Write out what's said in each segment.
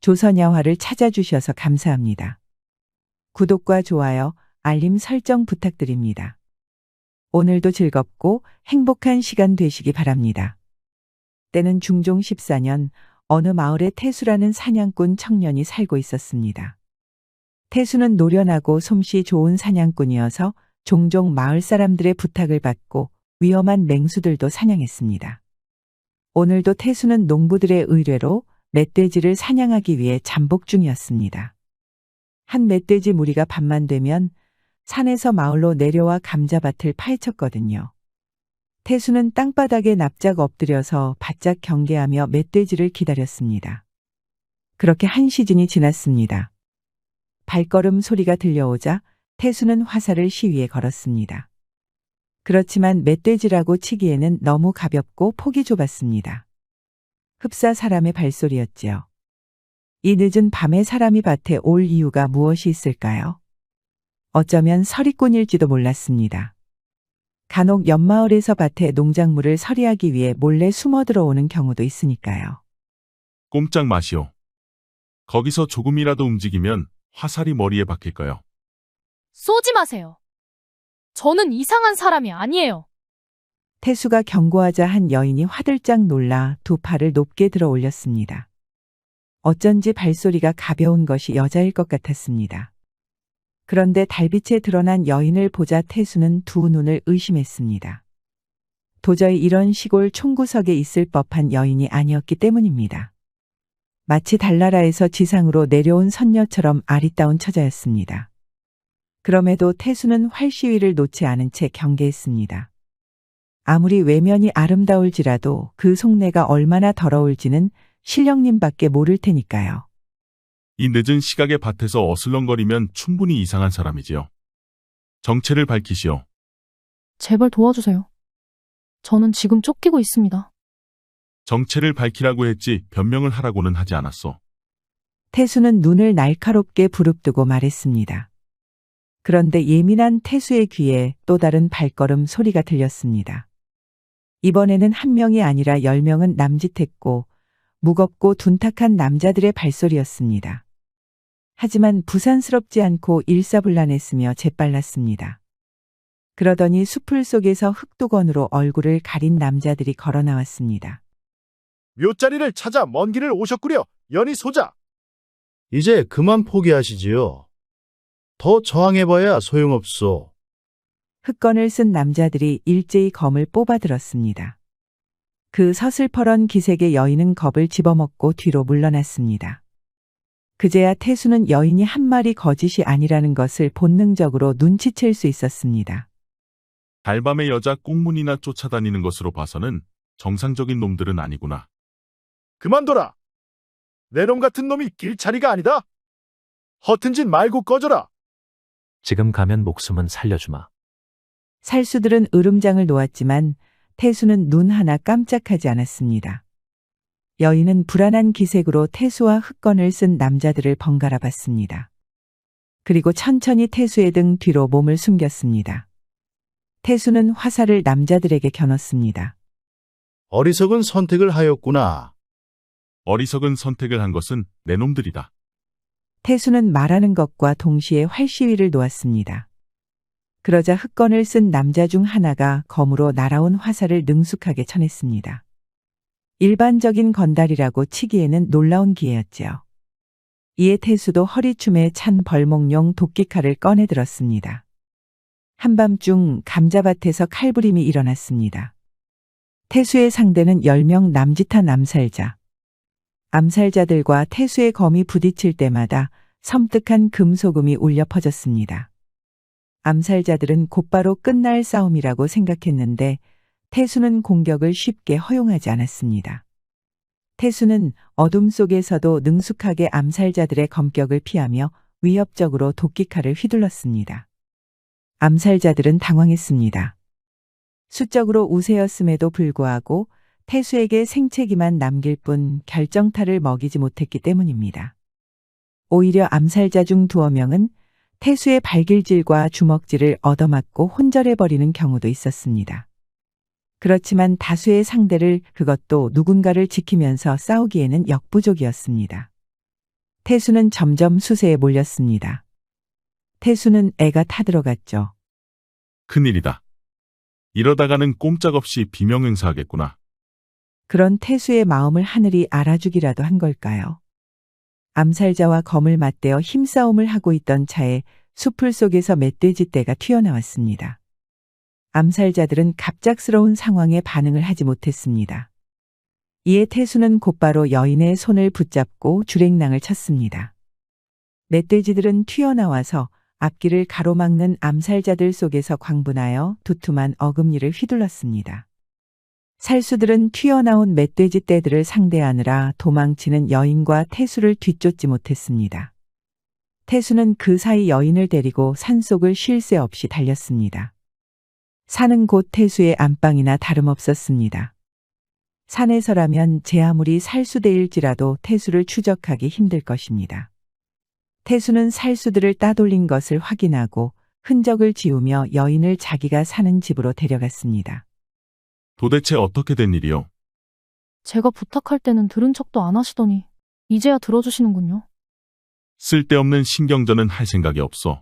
조선야화를 찾아주셔서 감사합니다. 구독과 좋아요, 알림 설정 부탁드립니다. 오늘도 즐겁고 행복한 시간 되시기 바랍니다. 때는 중종 14년 어느 마을에 태수라는 사냥꾼 청년이 살고 있었습니다. 태수는 노련하고 솜씨 좋은 사냥꾼이어서 종종 마을 사람들의 부탁을 받고 위험한 맹수들도 사냥했습니다. 오늘도 태수는 농부들의 의뢰로 멧돼지를 사냥하기 위해 잠복 중이었습니다. 한 멧돼지 무리가 밤만 되면 산에서 마을로 내려와 감자밭을 파헤쳤거든요. 태수는 땅바닥에 납작 엎드려서 바짝 경계하며 멧돼지를 기다렸습니다. 그렇게 한 시즌이 지났습니다. 발걸음 소리가 들려오자 태수는 화살을 시위에 걸었습니다. 그렇지만 멧돼지라고 치기에는 너무 가볍고 폭이 좁았습니다. 흡사 사람의 발소리였지요. 이 늦은 밤에 사람이 밭에 올 이유가 무엇이 있을까요? 어쩌면 서리꾼일지도 몰랐습니다. 간혹 옆마을에서 밭에 농작물을 서리하기 위해 몰래 숨어 들어오는 경우도 있으니까요. 꼼짝 마시오. 거기서 조금이라도 움직이면 화살이 머리에 박힐 거요. 쏘지 마세요. 저는 이상한 사람이 아니에요. 태수가 경고하자 한 여인이 화들짝 놀라 두 팔을 높게 들어 올렸습니다. 어쩐지 발소리가 가벼운 것이 여자일 것 같았습니다. 그런데 달빛에 드러난 여인을 보자 태수는 두 눈을 의심했습니다. 도저히 이런 시골 총구석에 있을 법한 여인이 아니었기 때문입니다. 마치 달나라에서 지상으로 내려온 선녀처럼 아리따운 처자였습니다. 그럼에도 태수는 활시위를 놓지 않은 채 경계했습니다. 아무리 외면이 아름다울지라도 그 속내가 얼마나 더러울지는 신령님밖에 모를 테니까요. 이 늦은 시각에 밭에서 어슬렁거리면 충분히 이상한 사람이지요. 정체를 밝히시오. 제발 도와주세요. 저는 지금 쫓기고 있습니다. 정체를 밝히라고 했지 변명을 하라고는 하지 않았소. 태수는 눈을 날카롭게 부릅뜨고 말했습니다. 그런데 예민한 태수의 귀에 또 다른 발걸음 소리가 들렸습니다. 이번에는 한 명이 아니라 10명은 남짓했고 무겁고 둔탁한 남자들의 발소리였습니다. 하지만 부산스럽지 않고 일사불란했으며 재빨랐습니다. 그러더니 수풀 속에서 흑두건으로 얼굴을 가린 남자들이 걸어 나왔습니다. 묘자리를 찾아 먼 길을 오셨구려, 연희 소자. 이제 그만 포기하시지요. 더 저항해봐야 소용없소. 흑건을 쓴 남자들이 일제히 검을 뽑아들었습니다. 그 서슬퍼런 기색의 여인은 겁을 집어먹고 뒤로 물러났습니다. 그제야 태수는 여인이 한 말이 거짓이 아니라는 것을 본능적으로 눈치챌 수 있었습니다. 달밤에 여자 꽁문이나 쫓아다니는 것으로 봐서는 정상적인 놈들은 아니구나. 그만둬라. 내 놈 같은 놈이 길차리가 아니다. 허튼 짓 말고 꺼져라. 지금 가면 목숨은 살려주마. 살수들은 으름장을 놓았지만 태수는 눈 하나 깜짝하지 않았습니다. 여인은 불안한 기색으로 태수와 흑건을 쓴 남자들을 번갈아 봤습니다. 그리고 천천히 태수의 등 뒤로 몸을 숨겼습니다. 태수는 화살을 남자들에게 겨눴습니다. 어리석은 선택을 하였구나. 어리석은 선택을 한 것은 내 놈들이다. 태수는 말하는 것과 동시에 활시위를 놓았습니다. 그러자 흑건을 쓴 남자 중 하나가 검으로 날아온 화살을 능숙하게 쳐냈습니다. 일반적인 건달이라고 치기에는 놀라운 기회였지요. 이에 태수도 허리춤에 찬 벌목용 도끼칼을 꺼내 들었습니다. 한밤중 감자밭에서 칼부림이 일어났습니다. 태수의 상대는 10명 남짓한 암살자. 암살자들과 태수의 검이 부딪힐 때마다 섬뜩한 금소금이 울려 퍼졌습니다. 암살자들은 곧바로 끝날 싸움이라고 생각했는데 태수는 공격을 쉽게 허용하지 않았습니다. 태수는 어둠 속에서도 능숙하게 암살자들의 검격을 피하며 위협적으로 도끼칼을 휘둘렀습니다. 암살자들은 당황했습니다. 수적으로 우세였음에도 불구하고 태수에게 생채기만 남길 뿐 결정타를 먹이지 못했기 때문입니다. 오히려 암살자 중 두어 명은 태수의 발길질과 주먹질을 얻어맞고 혼절해버리는 경우도 있었습니다. 그렇지만 다수의 상대를 그것도 누군가를 지키면서 싸우기에는 역부족이었습니다. 태수는 점점 수세에 몰렸습니다. 태수는 애가 타들어갔죠. 큰일이다. 이러다가는 꼼짝없이 비명행사하겠구나. 그런 태수의 마음을 하늘이 알아주기라도 한 걸까요? 암살자와 검을 맞대어 힘싸움을 하고 있던 차에 수풀 속에서 멧돼지 떼가 튀어나왔습니다. 암살자들은 갑작스러운 상황에 반응을 하지 못했습니다. 이에 태수는 곧바로 여인의 손을 붙잡고 주랭랑을 쳤습니다. 멧돼지들은 튀어나와서 앞길을 가로막는 암살자들 속에서 광분하여 두툼한 어금니를 휘둘렀습니다. 살수들은 튀어나온 멧돼지 떼들을 상대하느라 도망치는 여인과 태수를 뒤쫓지 못했습니다. 태수는 그 사이 여인을 데리고 산속을 쉴 새 없이 달렸습니다. 산은 곧 태수의 안방이나 다름없었습니다. 산에서라면 제 아무리 살수대일지라도 태수를 추적하기 힘들 것입니다. 태수는 살수들을 따돌린 것을 확인하고 흔적을 지우며 여인을 자기가 사는 집으로 데려갔습니다. 도대체 어떻게 된 일이요? 제가 부탁할 때는 들은 척도 안 하시더니 이제야 들어주시는군요. 쓸데없는 신경전은 할 생각이 없어.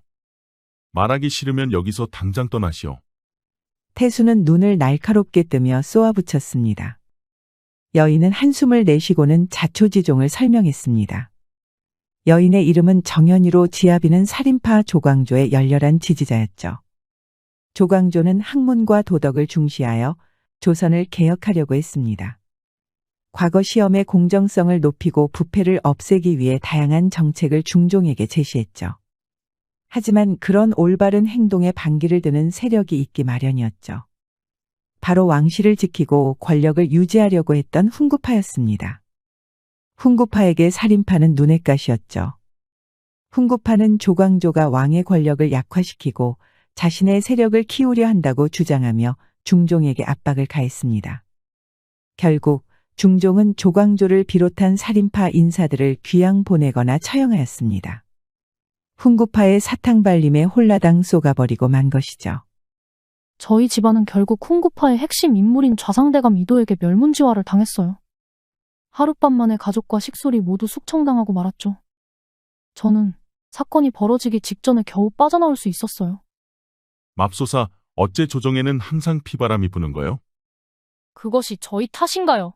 말하기 싫으면 여기서 당장 떠나시오. 태수는 눈을 날카롭게 뜨며 쏘아붙였습니다. 여인은 한숨을 내쉬고는 자초지종을 설명했습니다. 여인의 이름은 정연이로 지아비는 살인파 조광조의 열렬한 지지자였죠. 조광조는 학문과 도덕을 중시하여 조선을 개혁하려고 했습니다. 과거 시험의 공정성을 높이고 부패를 없애기 위해 다양한 정책을 중종에게 제시했죠. 하지만 그런 올바른 행동에 반기를 드는 세력이 있기 마련이었죠. 바로 왕실을 지키고 권력을 유지하려고 했던 훈구파였습니다. 훈구파에게 살인파는 눈엣가시였죠. 훈구파는 조광조가 왕의 권력을 약화시키고 자신의 세력을 키우려 한다고 주장하며 중종에게 압박을 가했습니다. 결국 중종은 조광조를 비롯한 살인파 인사들을 귀양 보내거나 처형하였습니다. 훈구파의 사탕발림에 홀라당 쏘가버리고 만 것이죠. 저희 집안은 결국 훈구파의 핵심 인물인 좌상대감 이도에게 멸문지화를 당했어요. 하룻밤 만에 가족과 식솔이 모두 숙청당하고 말았죠. 저는 사건이 벌어지기 직전에 겨우 빠져나올 수 있었어요. 맙소사, 어째 조정에는 항상 피바람이 부는 거요? 그것이 저희 탓인가요?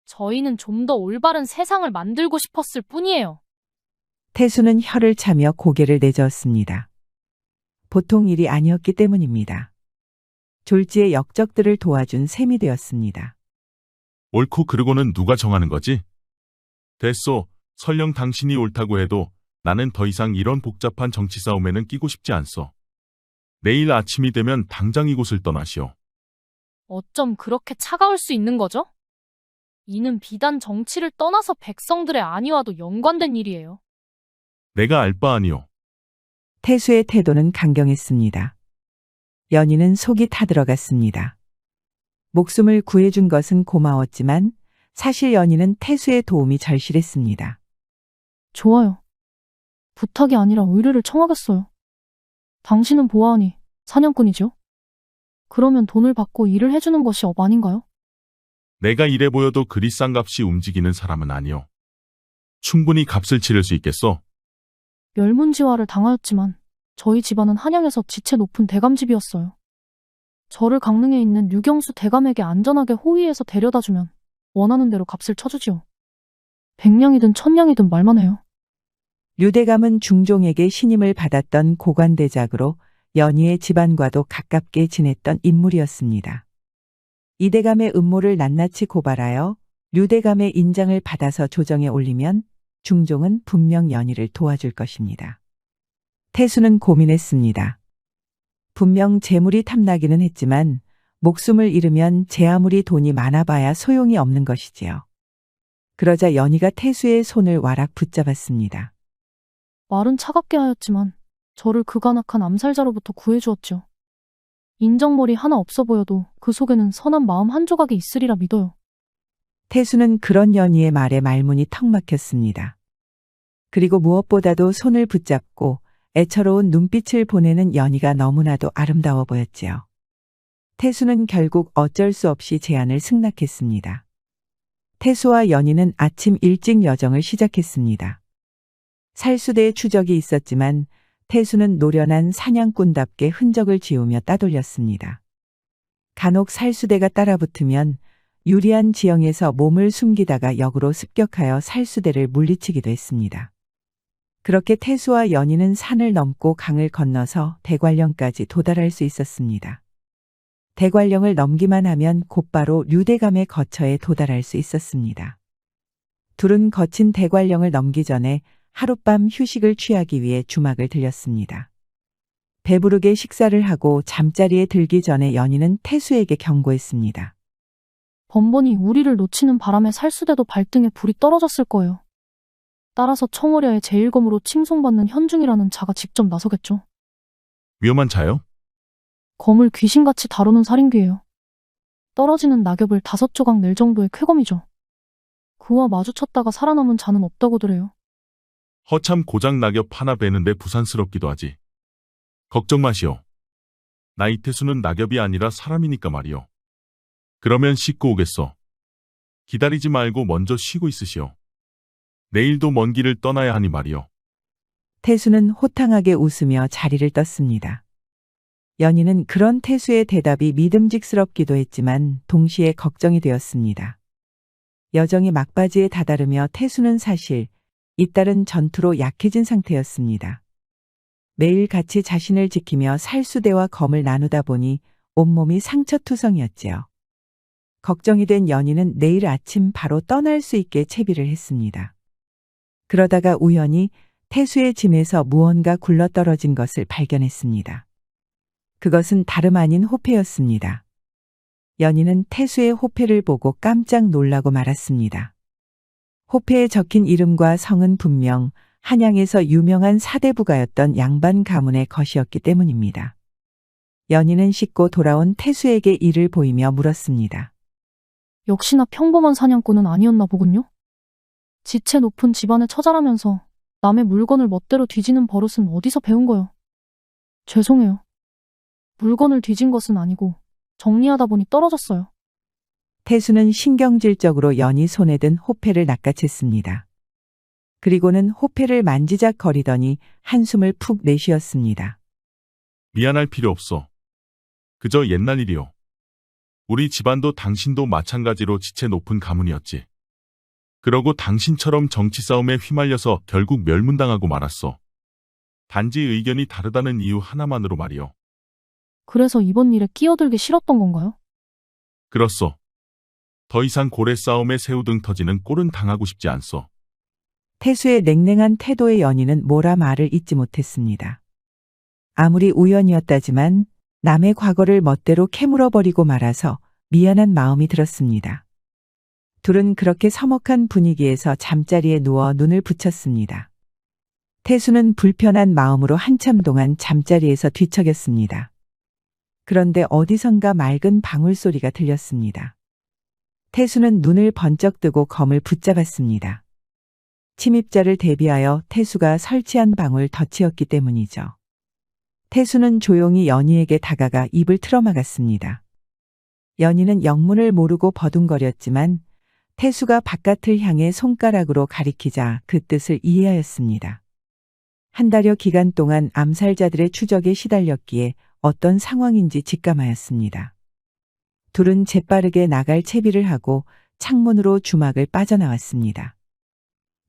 저희는 좀 더 올바른 세상을 만들고 싶었을 뿐이에요. 태수는 혀를 차며 고개를 내저었습니다. 보통 일이 아니었기 때문입니다. 졸지의 역적들을 도와준 셈이 되었습니다. 옳고 그르고는 누가 정하는 거지? 됐소, 설령 당신이 옳다고 해도 나는 더 이상 이런 복잡한 정치 싸움에는 끼고 싶지 않소. 내일 아침이 되면 당장 이곳을 떠나시오. 어쩜 그렇게 차가울 수 있는 거죠? 이는 비단 정치를 떠나서 백성들의 안위와도 연관된 일이에요. 내가 알 바 아니오. 태수의 태도는 강경했습니다. 연희는 속이 타들어갔습니다. 목숨을 구해준 것은 고마웠지만 사실 연희는 태수의 도움이 절실했습니다. 좋아요. 부탁이 아니라 의뢰를 청하겠어요. 당신은 보아하니 사냥꾼이죠? 그러면 돈을 받고 일을 해주는 것이 업 아닌가요? 내가 이래 보여도 그리 싼 값이 움직이는 사람은 아니오. 충분히 값을 치를 수 있겠소. 멸문지화를 당하였지만 저희 집안은 한양에서 지체 높은 대감집이었어요. 저를 강릉에 있는 류경수 대감에게 안전하게 호위해서 데려다주면 원하는 대로 값을 쳐주지요. 100냥이든 1000냥이든 말만 해요. 류대감은 중종에게 신임을 받았던 고관대작으로 연희의 집안과도 가깝게 지냈던 인물이었습니다. 이 대감의 음모를 낱낱이 고발하여 류대감의 인장을 받아서 조정에 올리면 중종은 분명 연희를 도와줄 것입니다. 태수는 고민했습니다. 분명 재물이 탐나기는 했지만 목숨을 잃으면 제 아무리 돈이 많아봐야 소용이 없는 것이지요. 그러자 연희가 태수의 손을 와락 붙잡았습니다. 말은 차갑게 하였지만 저를 그 간악한 암살자로부터 구해주었죠. 인정머리 하나 없어 보여도 그 속에는 선한 마음 한 조각이 있으리라 믿어요. 태수는 그런 연희의 말에 말문이 턱 막혔습니다. 그리고 무엇보다도 손을 붙잡고 애처로운 눈빛을 보내는 연희가 너무나도 아름다워 보였지요. 태수는 결국 어쩔 수 없이 제안을 승낙했습니다. 태수와 연희는 아침 일찍 여정을 시작했습니다. 살수대의 추적이 있었지만 태수는 노련한 사냥꾼답게 흔적을 지우며 따돌렸습니다. 간혹 살수대가 따라붙으면 유리한 지형에서 몸을 숨기다가 역으로 습격하여 살수대를 물리치기도 했습니다. 그렇게 태수와 연희는 산을 넘고 강을 건너서 대관령까지 도달할 수 있었습니다. 대관령을 넘기만 하면 곧바로 류대감의 거처에 도달할 수 있었습니다. 둘은 거친 대관령을 넘기 전에 하룻밤 휴식을 취하기 위해 주막을 들렸습니다. 배부르게 식사를 하고 잠자리에 들기 전에 연희는 태수에게 경고했습니다. 번번이 우리를 놓치는 바람에 살수대도 발등에 불이 떨어졌을 거예요. 따라서 청월야의 제1검으로 칭송받는 현중이라는 자가 직접 나서겠죠. 위험한 자요? 검을 귀신같이 다루는 살인귀예요. 떨어지는 낙엽을 5조각 낼 정도의 쾌검이죠. 그와 마주쳤다가 살아남은 자는 없다고들 해요. 허참 고장 낙엽 하나 베는데 부산스럽기도 하지. 걱정 마시오. 나 이태수는 낙엽이 아니라 사람이니까 말이오. 그러면 씻고 오겠소. 기다리지 말고 먼저 쉬고 있으시오. 내일도 먼 길을 떠나야 하니 말이오. 태수는 호탕하게 웃으며 자리를 떴습니다. 연희는 그런 태수의 대답이 믿음직스럽기도 했지만 동시에 걱정이 되었습니다. 여정이 막바지에 다다르며 태수는 사실 잇따른 전투로 약해진 상태였습니다. 매일 같이 자신을 지키며 살수대와 검을 나누다 보니 온몸이 상처투성이었지요. 걱정이 된 연희는 내일 아침 바로 떠날 수 있게 채비를 했습니다. 그러다가 우연히 태수의 짐에서 무언가 굴러떨어진 것을 발견했습니다. 그것은 다름 아닌 호패였습니다. 연희는 태수의 호패를 보고 깜짝 놀라고 말았습니다. 호패에 적힌 이름과 성은 분명 한양에서 유명한 사대부가였던 양반 가문의 것이었기 때문입니다. 연희는 씻고 돌아온 태수에게 이를 보이며 물었습니다. 역시나 평범한 사냥꾼은 아니었나 보군요. 지체 높은 집안의 처자라면서 남의 물건을 멋대로 뒤지는 버릇은 어디서 배운 거요? 죄송해요. 물건을 뒤진 것은 아니고 정리하다 보니 떨어졌어요. 태수는 신경질적으로 연희 손에 든 호패를 낚아챘습니다. 그리고는 호패를 만지작거리더니 한숨을 푹 내쉬었습니다. 미안할 필요 없어. 그저 옛날 일이오. 우리 집안도 당신도 마찬가지로 지체 높은 가문이었지. 그러고 당신처럼 정치 싸움에 휘말려서 결국 멸문당하고 말았어. 단지 의견이 다르다는 이유 하나만으로 말이오. 그래서 이번 일에 끼어들기 싫었던 건가요? 그렇소. 더 이상 고래 싸움에 새우등 터지는 꼴은 당하고 싶지 않소. 태수의 냉랭한 태도의 연희는 뭐라 말을 잇지 못했습니다. 아무리 우연이었다지만 남의 과거를 멋대로 캐물어버리고 말아서 미안한 마음이 들었습니다. 둘은 그렇게 서먹한 분위기에서 잠자리에 누워 눈을 붙였습니다. 태수는 불편한 마음으로 한참 동안 잠자리에서 뒤척였습니다. 그런데 어디선가 맑은 방울 소리가 들렸습니다. 태수는 눈을 번쩍 뜨고 검을 붙잡았습니다. 침입자를 대비하여 태수가 설치한 방울 덫이었기 때문이죠. 태수는 조용히 연희에게 다가가 입을 틀어막았습니다. 연희는 영문을 모르고 버둥거렸지만 태수가 바깥을 향해 손가락으로 가리키자 그 뜻을 이해하였습니다. 한 달여 기간 동안 암살자들의 추적에 시달렸기에 어떤 상황인지 직감하였습니다. 둘은 재빠르게 나갈 채비를 하고 창문으로 주막을 빠져나왔습니다.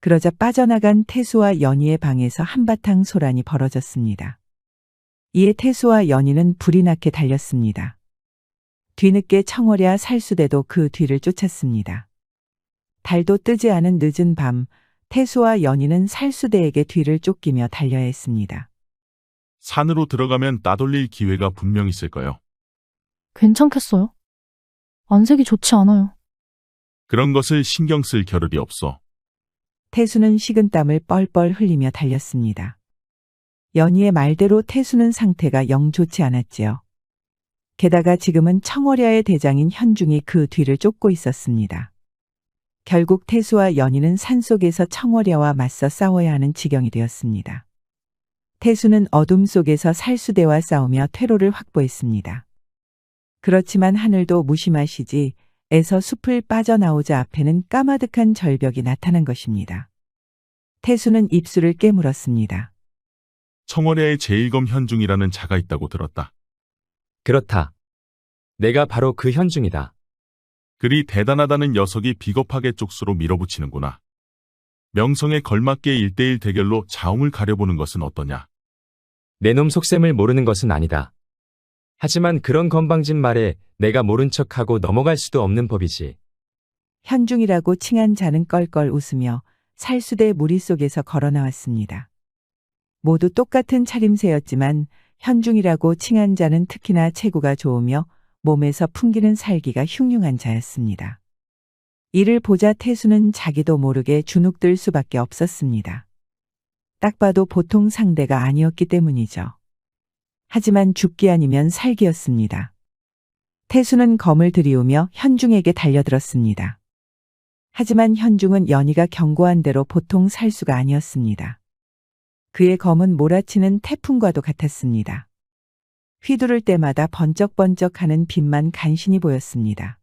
그러자 빠져나간 태수와 연희의 방에서 한바탕 소란이 벌어졌습니다. 이에 태수와 연희는 불이 나게 달렸습니다. 뒤늦게 청월야 살수대도 그 뒤를 쫓았습니다. 달도 뜨지 않은 늦은 밤, 태수와 연희는 살수대에게 뒤를 쫓기며 달려야 했습니다. 산으로 들어가면 따돌릴 기회가 분명 있을 거요. 괜찮겠어요? 안색이 좋지 않아요. 그런 것을 신경 쓸 겨를이 없어. 태수는 식은땀을 뻘뻘 흘리며 달렸습니다. 연희의 말대로 태수는 상태가 영 좋지 않았지요. 게다가 지금은 청월야의 대장인 현중이 그 뒤를 쫓고 있었습니다. 결국 태수와 연희는 산속에서 청월야와 맞서 싸워야 하는 지경이 되었습니다. 태수는 어둠 속에서 살수대와 싸우며 퇴로를 확보했습니다. 그렇지만 하늘도 무심하시지 에서 숲을 빠져나오자 앞에는 까마득한 절벽이 나타난 것입니다. 태수는 입술을 깨물었습니다. 청월야에 제1검 현중이라는 자가 있다고 들었다. 그렇다. 내가 바로 그 현중이다. 그리 대단하다는 녀석이 비겁하게 쪽수로 밀어붙이는구나. 명성에 걸맞게 1대1 대결로 자웅을 가려보는 것은 어떠냐. 내 놈 속셈을 모르는 것은 아니다. 하지만 그런 건방진 말에 내가 모른 척하고 넘어갈 수도 없는 법이지. 현중이라고 칭한 자는 껄껄 웃으며 살수대 무리 속에서 걸어 나왔습니다. 모두 똑같은 차림새였지만 현중이라고 칭한 자는 특히나 체구가 좋으며 몸에서 풍기는 살기가 흉흉한 자였습니다. 이를 보자 태수는 자기도 모르게 주눅들 수밖에 없었습니다. 딱 봐도 보통 상대가 아니었기 때문이죠. 하지만 죽기 아니면 살기였습니다. 태수는 검을 들이우며 현중에게 달려들었습니다. 하지만 현중은 연희가 경고한 대로 보통 살 수가 아니었습니다. 그의 검은 몰아치는 태풍과도 같았습니다. 휘두를 때마다 번쩍번쩍하는 빛만 간신히 보였습니다.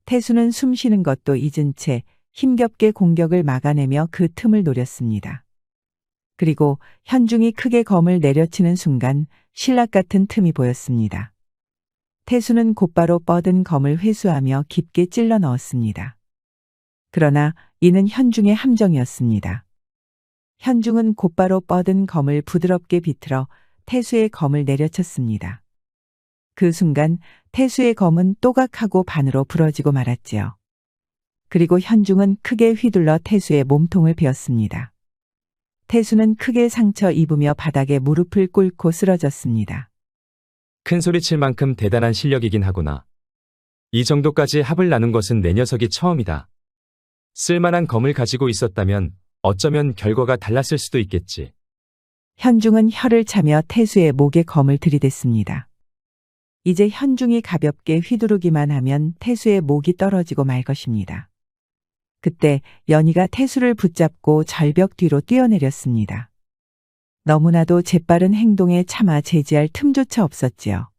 태수는 숨 쉬는 것도 잊은 채 힘겹게 공격을 막아내며 그 틈을 노렸습니다. 그리고 현중이 크게 검을 내려치는 순간 신락 같은 틈이 보였습니다. 태수는 곧바로 뻗은 검을 회수하며 깊게 찔러 넣었습니다. 그러나 이는 현중의 함정이었습니다. 현중은 곧바로 뻗은 검을 부드럽게 비틀어 태수의 검을 내려쳤습니다. 그 순간 태수의 검은 또각하고 반으로 부러지고 말았지요. 그리고 현중은 크게 휘둘러 태수의 몸통을 베었습니다. 태수는 크게 상처 입으며 바닥에 무릎을 꿇고 쓰러졌습니다. 큰 소리 칠 만큼 대단한 실력이긴 하구나. 이 정도까지 합을 나눈 것은 내 녀석이 처음이다. 쓸만한 검을 가지고 있었다면 어쩌면 결과가 달랐을 수도 있겠지. 현중은 혀를 차며 태수의 목에 검을 들이댔습니다. 이제 현중이 가볍게 휘두르기만 하면 태수의 목이 떨어지고 말 것입니다. 그때 연희가 태수를 붙잡고 절벽 뒤로 뛰어내렸습니다. 너무나도 재빠른 행동에 차마 제지할 틈조차 없었지요.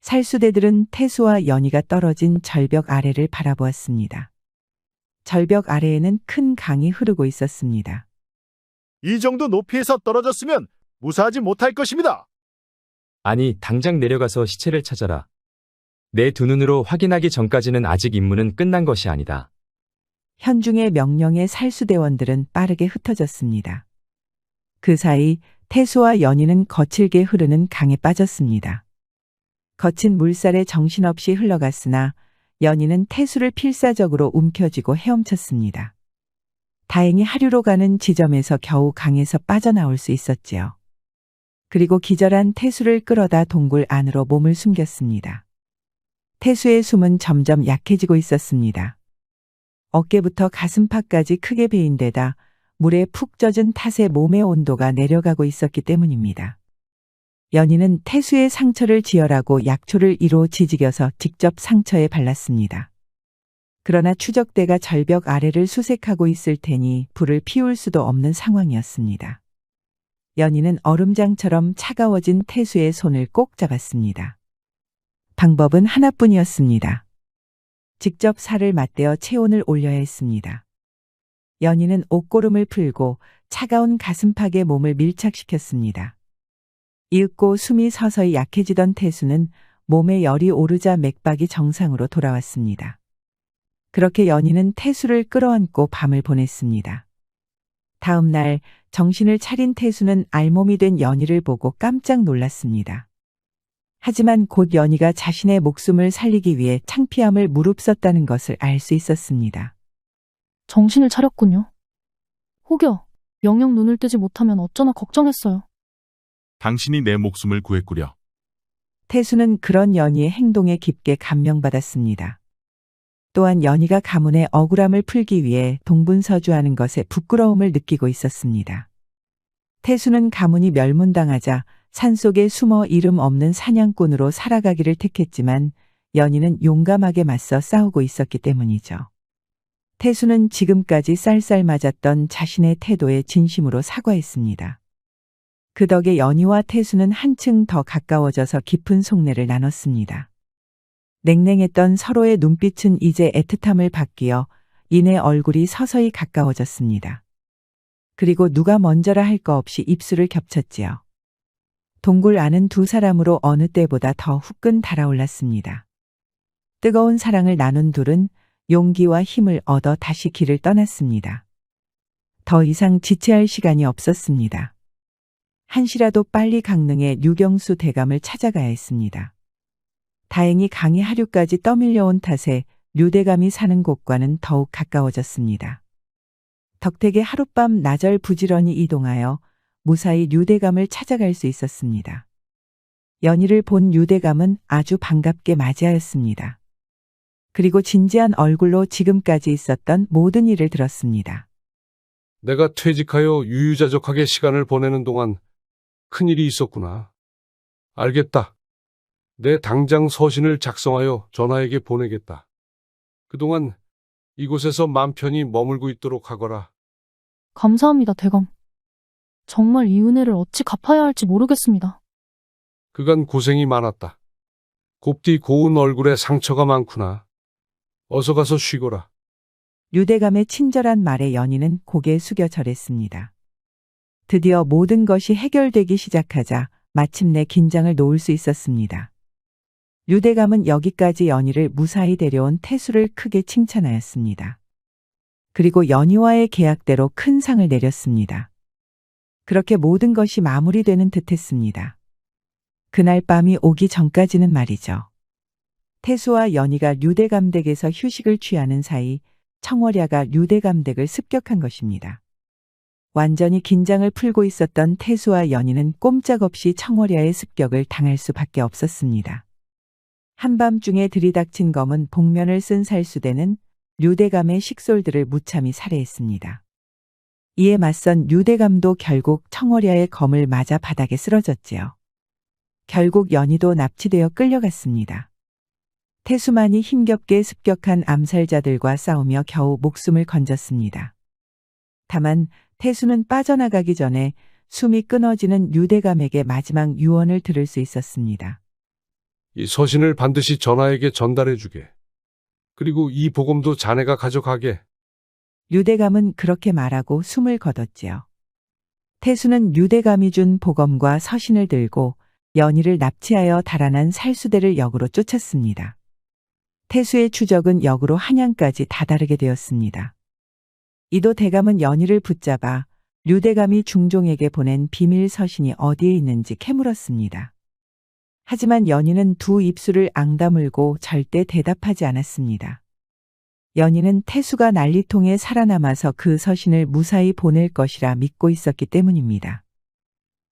살수대들은 태수와 연희가 떨어진 절벽 아래를 바라보았습니다. 절벽 아래에는 큰 강이 흐르고 있었습니다. 이 정도 높이에서 떨어졌으면 무사하지 못할 것입니다. 아니, 당장 내려가서 시체를 찾아라. 내 두 눈으로 확인하기 전까지는 아직 임무는 끝난 것이 아니다. 현중의 명령에 살수대원들은 빠르게 흩어졌습니다. 그 사이 태수와 연희는 거칠게 흐르는 강에 빠졌습니다. 거친 물살에 정신없이 흘러갔으나 연희는 태수를 필사적으로 움켜쥐고 헤엄쳤습니다. 다행히 하류로 가는 지점에서 겨우 강에서 빠져나올 수 있었지요. 그리고 기절한 태수를 끌어다 동굴 안으로 몸을 숨겼습니다. 태수의 숨은 점점 약해지고 있었습니다. 어깨부터 가슴팍까지 크게 베인 데다 물에 푹 젖은 탓에 몸의 온도가 내려가고 있었기 때문입니다. 연희는 태수의 상처를 지혈하고 약초를 이로 지지겨서 직접 상처에 발랐습니다. 그러나 추적대가 절벽 아래를 수색하고 있을 테니 불을 피울 수도 없는 상황이었습니다. 연희는 얼음장처럼 차가워진 태수의 손을 꼭 잡았습니다. 방법은 하나뿐이었습니다. 직접 살을 맞대어 체온을 올려야 했습니다. 연희는 옷고름을 풀고 차가운 가슴팍에 몸을 밀착시켰습니다. 이윽고 숨이 서서히 약해지던 태수는 몸에 열이 오르자 맥박이 정상으로 돌아왔습니다. 그렇게 연희는 태수를 끌어안고 밤을 보냈습니다. 다음 날 정신을 차린 태수는 알몸이 된 연희를 보고 깜짝 놀랐습니다. 하지만 곧 연희가 자신의 목숨을 살리기 위해 창피함을 무릅썼다는 것을 알 수 있었습니다. 정신을 차렸군요. 혹여 영영 눈을 뜨지 못하면 어쩌나 걱정했어요. 당신이 내 목숨을 구했구려. 태수는 그런 연희의 행동에 깊게 감명받았습니다. 또한 연희가 가문의 억울함을 풀기 위해 동분서주하는 것에 부끄러움을 느끼고 있었습니다. 태수는 가문이 멸문당하자 산속에 숨어 이름 없는 사냥꾼으로 살아가기를 택했지만 연희는 용감하게 맞서 싸우고 있었기 때문이죠. 태수는 지금까지 쌀쌀맞았던 자신의 태도에 진심으로 사과했습니다. 그 덕에 연희와 태수는 한층 더 가까워져서 깊은 속내를 나눴습니다. 냉랭했던 서로의 눈빛은 이제 애틋함을 바뀌어 이내 얼굴이 서서히 가까워졌습니다. 그리고 누가 먼저라 할 거 없이 입술을 겹쳤지요. 동굴 안은 두 사람으로 어느 때보다 더 후끈 달아올랐습니다. 뜨거운 사랑을 나눈 둘은 용기와 힘을 얻어 다시 길을 떠났습니다. 더 이상 지체할 시간이 없었습니다. 한시라도 빨리 강릉의 류경수 대감을 찾아가야 했습니다. 다행히 강이 하류까지 떠밀려온 탓에 류대감이 사는 곳과는 더욱 가까워졌습니다. 덕택에 하룻밤 나절 부지런히 이동하여 무사히 류대감을 찾아갈 수 있었습니다. 연희를 본 류대감은 아주 반갑게 맞이하였습니다. 그리고 진지한 얼굴로 지금까지 있었던 모든 일을 들었습니다. 내가 퇴직하여 유유자적하게 시간을 보내는 동안 큰일이 있었구나. 알겠다. 내 당장 서신을 작성하여 전하에게 보내겠다. 그동안 이곳에서 맘 편히 머물고 있도록 하거라. 감사합니다, 대감. 정말 이 은혜를 어찌 갚아야 할지 모르겠습니다. 그간 고생이 많았다. 곱디 고운 얼굴에 상처가 많구나. 어서 가서 쉬거라. 류대감의 친절한 말에 연희는 고개 숙여 절했습니다. 드디어 모든 것이 해결되기 시작하자 마침내 긴장을 놓을 수 있었습니다. 류대감은 여기까지 연희를 무사히 데려온 태수를 크게 칭찬하였습니다. 그리고 연희와의 계약대로 큰 상을 내렸습니다. 그렇게 모든 것이 마무리되는 듯했습니다. 그날 밤이 오기 전까지는 말이죠. 태수와 연희가 류대감 댁에서 휴식을 취하는 사이 청월야가 류대감 댁을 습격한 것입니다. 완전히 긴장을 풀고 있었던 태수와 연희는 꼼짝없이 청월야의 습격을 당할 수밖에 없었습니다. 한밤중에 들이닥친 검은 복면을 쓴 살수대는 류대감의 식솔들을 무참히 살해했습니다. 이에 맞선 류대감도 결국 청월야의 검을 맞아 바닥에 쓰러졌지요. 결국 연희도 납치되어 끌려갔습니다. 태수만이 힘겹게 습격한 암살자들과 싸우며 겨우 목숨을 건졌습니다. 다만 태수는 빠져나가기 전에 숨이 끊어지는 류대감에게 마지막 유언을 들을 수 있었습니다. 이 서신을 반드시 전하에게 전달해 주게. 그리고 이 복음도 자네가 가져가게. 류대감은 그렇게 말하고 숨을 거뒀지요. 태수는 류대감이 준 복엄과 서신을 들고 연희를 납치하여 달아난 살수대를 역으로 쫓았습니다. 태수의 추적은 역으로 한양까지 다다르게 되었습니다. 이도 대감은 연희를 붙잡아 류대감이 중종에게 보낸 비밀 서신이 어디에 있는지 캐물었습니다. 하지만 연희는 두 입술을 앙다물고 절대 대답하지 않았습니다. 연희는 태수가 난리통에 살아남아서 그 서신을 무사히 보낼 것이라 믿고 있었기 때문입니다.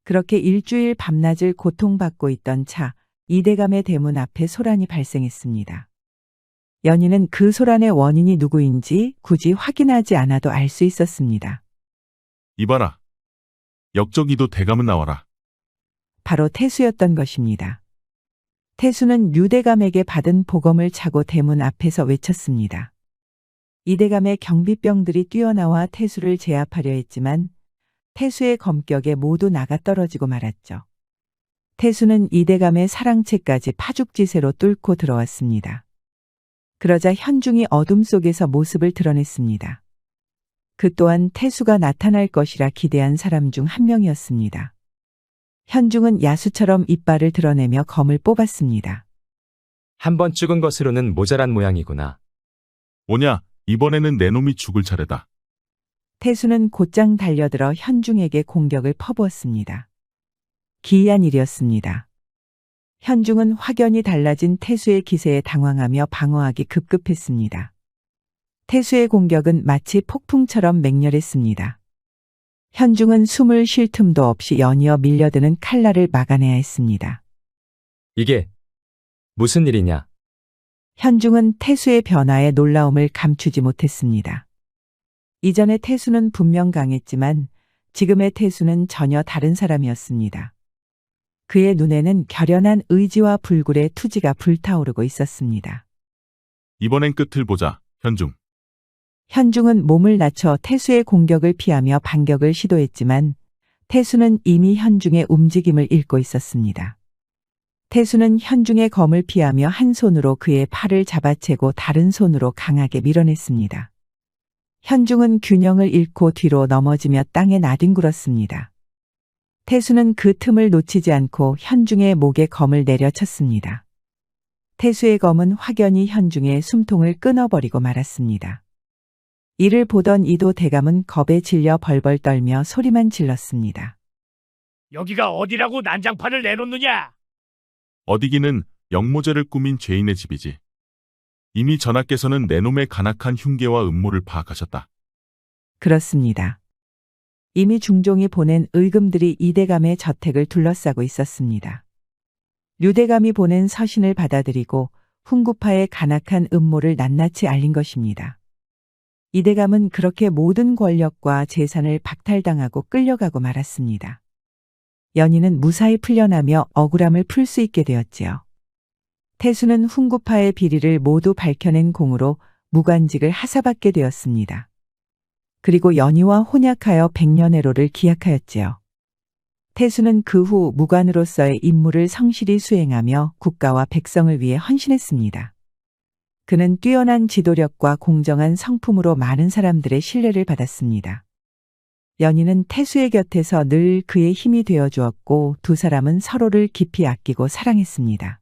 그렇게 일주일 밤낮을 고통받고 있던 차 이대감의 대문 앞에 소란이 발생했습니다. 연희는 그 소란의 원인이 누구인지 굳이 확인하지 않아도 알 수 있었습니다. 이봐라. 역적이도 대감은 나와라. 바로 태수였던 것입니다. 태수는 류대감에게 받은 복엄을 차고 대문 앞에서 외쳤습니다. 이대감의 경비병들이 뛰어나와 태수를 제압하려 했지만 태수의 검격에 모두 나가 떨어지고 말았죠. 태수는 이대감의 사랑채까지 파죽지세로 뚫고 들어왔습니다. 그러자 현중이 어둠 속에서 모습을 드러냈습니다. 그 또한 태수가 나타날 것이라 기대한 사람 중 한 명이었습니다. 현중은 야수처럼 이빨을 드러내며 검을 뽑았습니다. 한 번 죽은 것으로는 모자란 모양이구나. 오냐, 이번에는 내 놈이 죽을 차례다. 태수는 곧장 달려들어 현중에게 공격을 퍼부었습니다. 기이한 일이었습니다. 현중은 확연히 달라진 태수의 기세에 당황하며 방어하기 급급했습니다. 태수의 공격은 마치 폭풍처럼 맹렬했습니다. 현중은 숨을 쉴 틈도 없이 연이어 밀려드는 칼날을 막아내야 했습니다. 이게 무슨 일이냐? 현중은 태수의 변화에 놀라움을 감추지 못했습니다. 이전의 태수는 분명 강했지만 지금의 태수는 전혀 다른 사람이었습니다. 그의 눈에는 결연한 의지와 불굴의 투지가 불타오르고 있었습니다. 이번엔 끝을 보자, 현중. 현중은 몸을 낮춰 태수의 공격을 피하며 반격을 시도했지만 태수는 이미 현중의 움직임을 읽고 있었습니다. 태수는 현중의 검을 피하며 한 손으로 그의 팔을 잡아채고 다른 손으로 강하게 밀어냈습니다. 현중은 균형을 잃고 뒤로 넘어지며 땅에 나뒹굴었습니다. 태수는 그 틈을 놓치지 않고 현중의 목에 검을 내려쳤습니다. 태수의 검은 확연히 현중의 숨통을 끊어버리고 말았습니다. 이를 보던 이도 대감은 겁에 질려 벌벌 떨며 소리만 질렀습니다. 여기가 어디라고 난장판을 내놓느냐? 어디기는 영모제를 꾸민 죄인의 집이지. 이미 전하께서는 내놈의 간악한 흉계와 음모를 파악하셨다. 그렇습니다. 이미 중종이 보낸 의금들이 이대감의 저택을 둘러싸고 있었습니다. 류대감이 보낸 서신을 받아들이고 훈구파의 간악한 음모를 낱낱이 알린 것입니다. 이대감은 그렇게 모든 권력과 재산을 박탈당하고 끌려가고 말았습니다. 연희는 무사히 풀려나며 억울함을 풀 수 있게 되었지요. 태수는 훈구파의 비리를 모두 밝혀낸 공으로 무관직을 하사받게 되었습니다. 그리고 연희와 혼약하여 백년해로를 기약하였지요. 태수는 그 후 무관으로서의 임무를 성실히 수행하며 국가와 백성을 위해 헌신했습니다. 그는 뛰어난 지도력과 공정한 성품으로 많은 사람들의 신뢰를 받았습니다. 연희는 태수의 곁에서 늘 그의 힘이 되어 주었고 두 사람은 서로를 깊이 아끼고 사랑했습니다.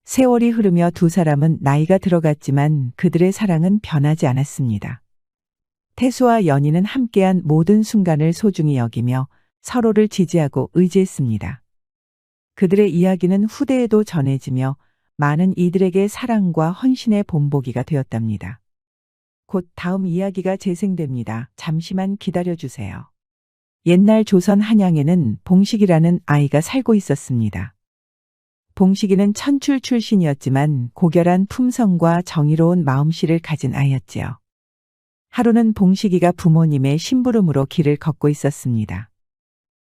세월이 흐르며 두 사람은 나이가 들어갔지만 그들의 사랑은 변하지 않았습니다. 태수와 연희는 함께한 모든 순간을 소중히 여기며 서로를 지지하고 의지했습니다. 그들의 이야기는 후대에도 전해지며 많은 이들에게 사랑과 헌신의 본보기가 되었답니다. 곧 다음 이야기가 재생됩니다. 잠시만 기다려주세요. 옛날 조선 한양에는 봉식이라는 아이가 살고 있었습니다. 봉식이는 천출 출신이었지만 고결한 품성과 정의로운 마음씨를 가진 아이였지요. 하루는 봉식이가 부모님의 심부름으로 길을 걷고 있었습니다.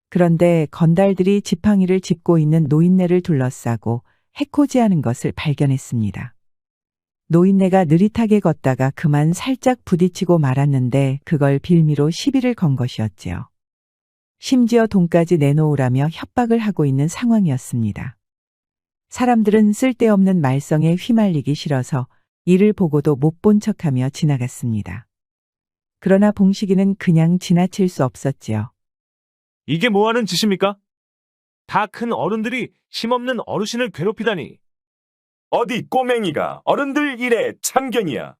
그런데 건달들이 지팡이를 짚고 있는 노인네를 둘러싸고 해코지하는 것을 발견했습니다. 노인네가 느릿하게 걷다가 그만 살짝 부딪히고 말았는데 그걸 빌미로 시비를 건 것이었지요. 심지어 돈까지 내놓으라며 협박을 하고 있는 상황이었습니다. 사람들은 쓸데없는 말썽에 휘말리기 싫어서 이를 보고도 못 본 척하며 지나갔습니다. 그러나 봉식이는 그냥 지나칠 수 없었지요. 이게 뭐하는 짓입니까? 다 큰 어른들이 힘없는 어르신을 괴롭히다니. 어디 꼬맹이가 어른들 일에 참견이야.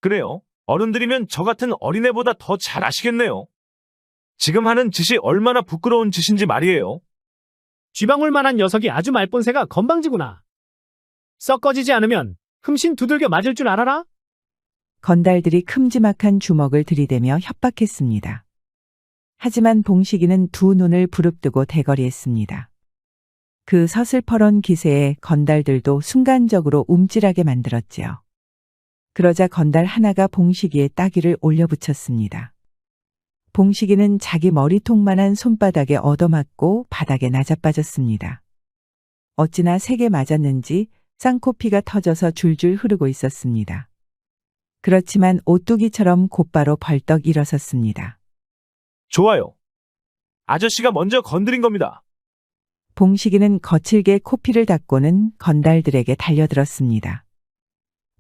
그래요. 어른들이면 저 같은 어린애보다 더 잘 아시겠네요. 지금 하는 짓이 얼마나 부끄러운 짓인지 말이에요. 쥐방울 만한 녀석이 아주 말본새가 건방지구나. 썩 꺼지지 않으면 흠신 두들겨 맞을 줄 알아라? 건달들이 큼지막한 주먹을 들이대며 협박했습니다. 하지만 봉식이는 두 눈을 부릅뜨고 대거리했습니다. 그 서슬퍼런 기세에 건달들도 순간적으로 움찔하게 만들었지요. 그러자 건달 하나가 봉식이의 따귀를 올려붙였습니다. 봉식이는 자기 머리통만한 손바닥에 얻어맞고 바닥에 나자빠졌습니다. 어찌나 세게 맞았는지 쌍코피가 터져서 줄줄 흐르고 있었습니다. 그렇지만 오뚜기처럼 곧바로 벌떡 일어섰습니다. 좋아요. 아저씨가 먼저 건드린 겁니다. 봉식이는 거칠게 코피를 닦고는 건달들에게 달려들었습니다.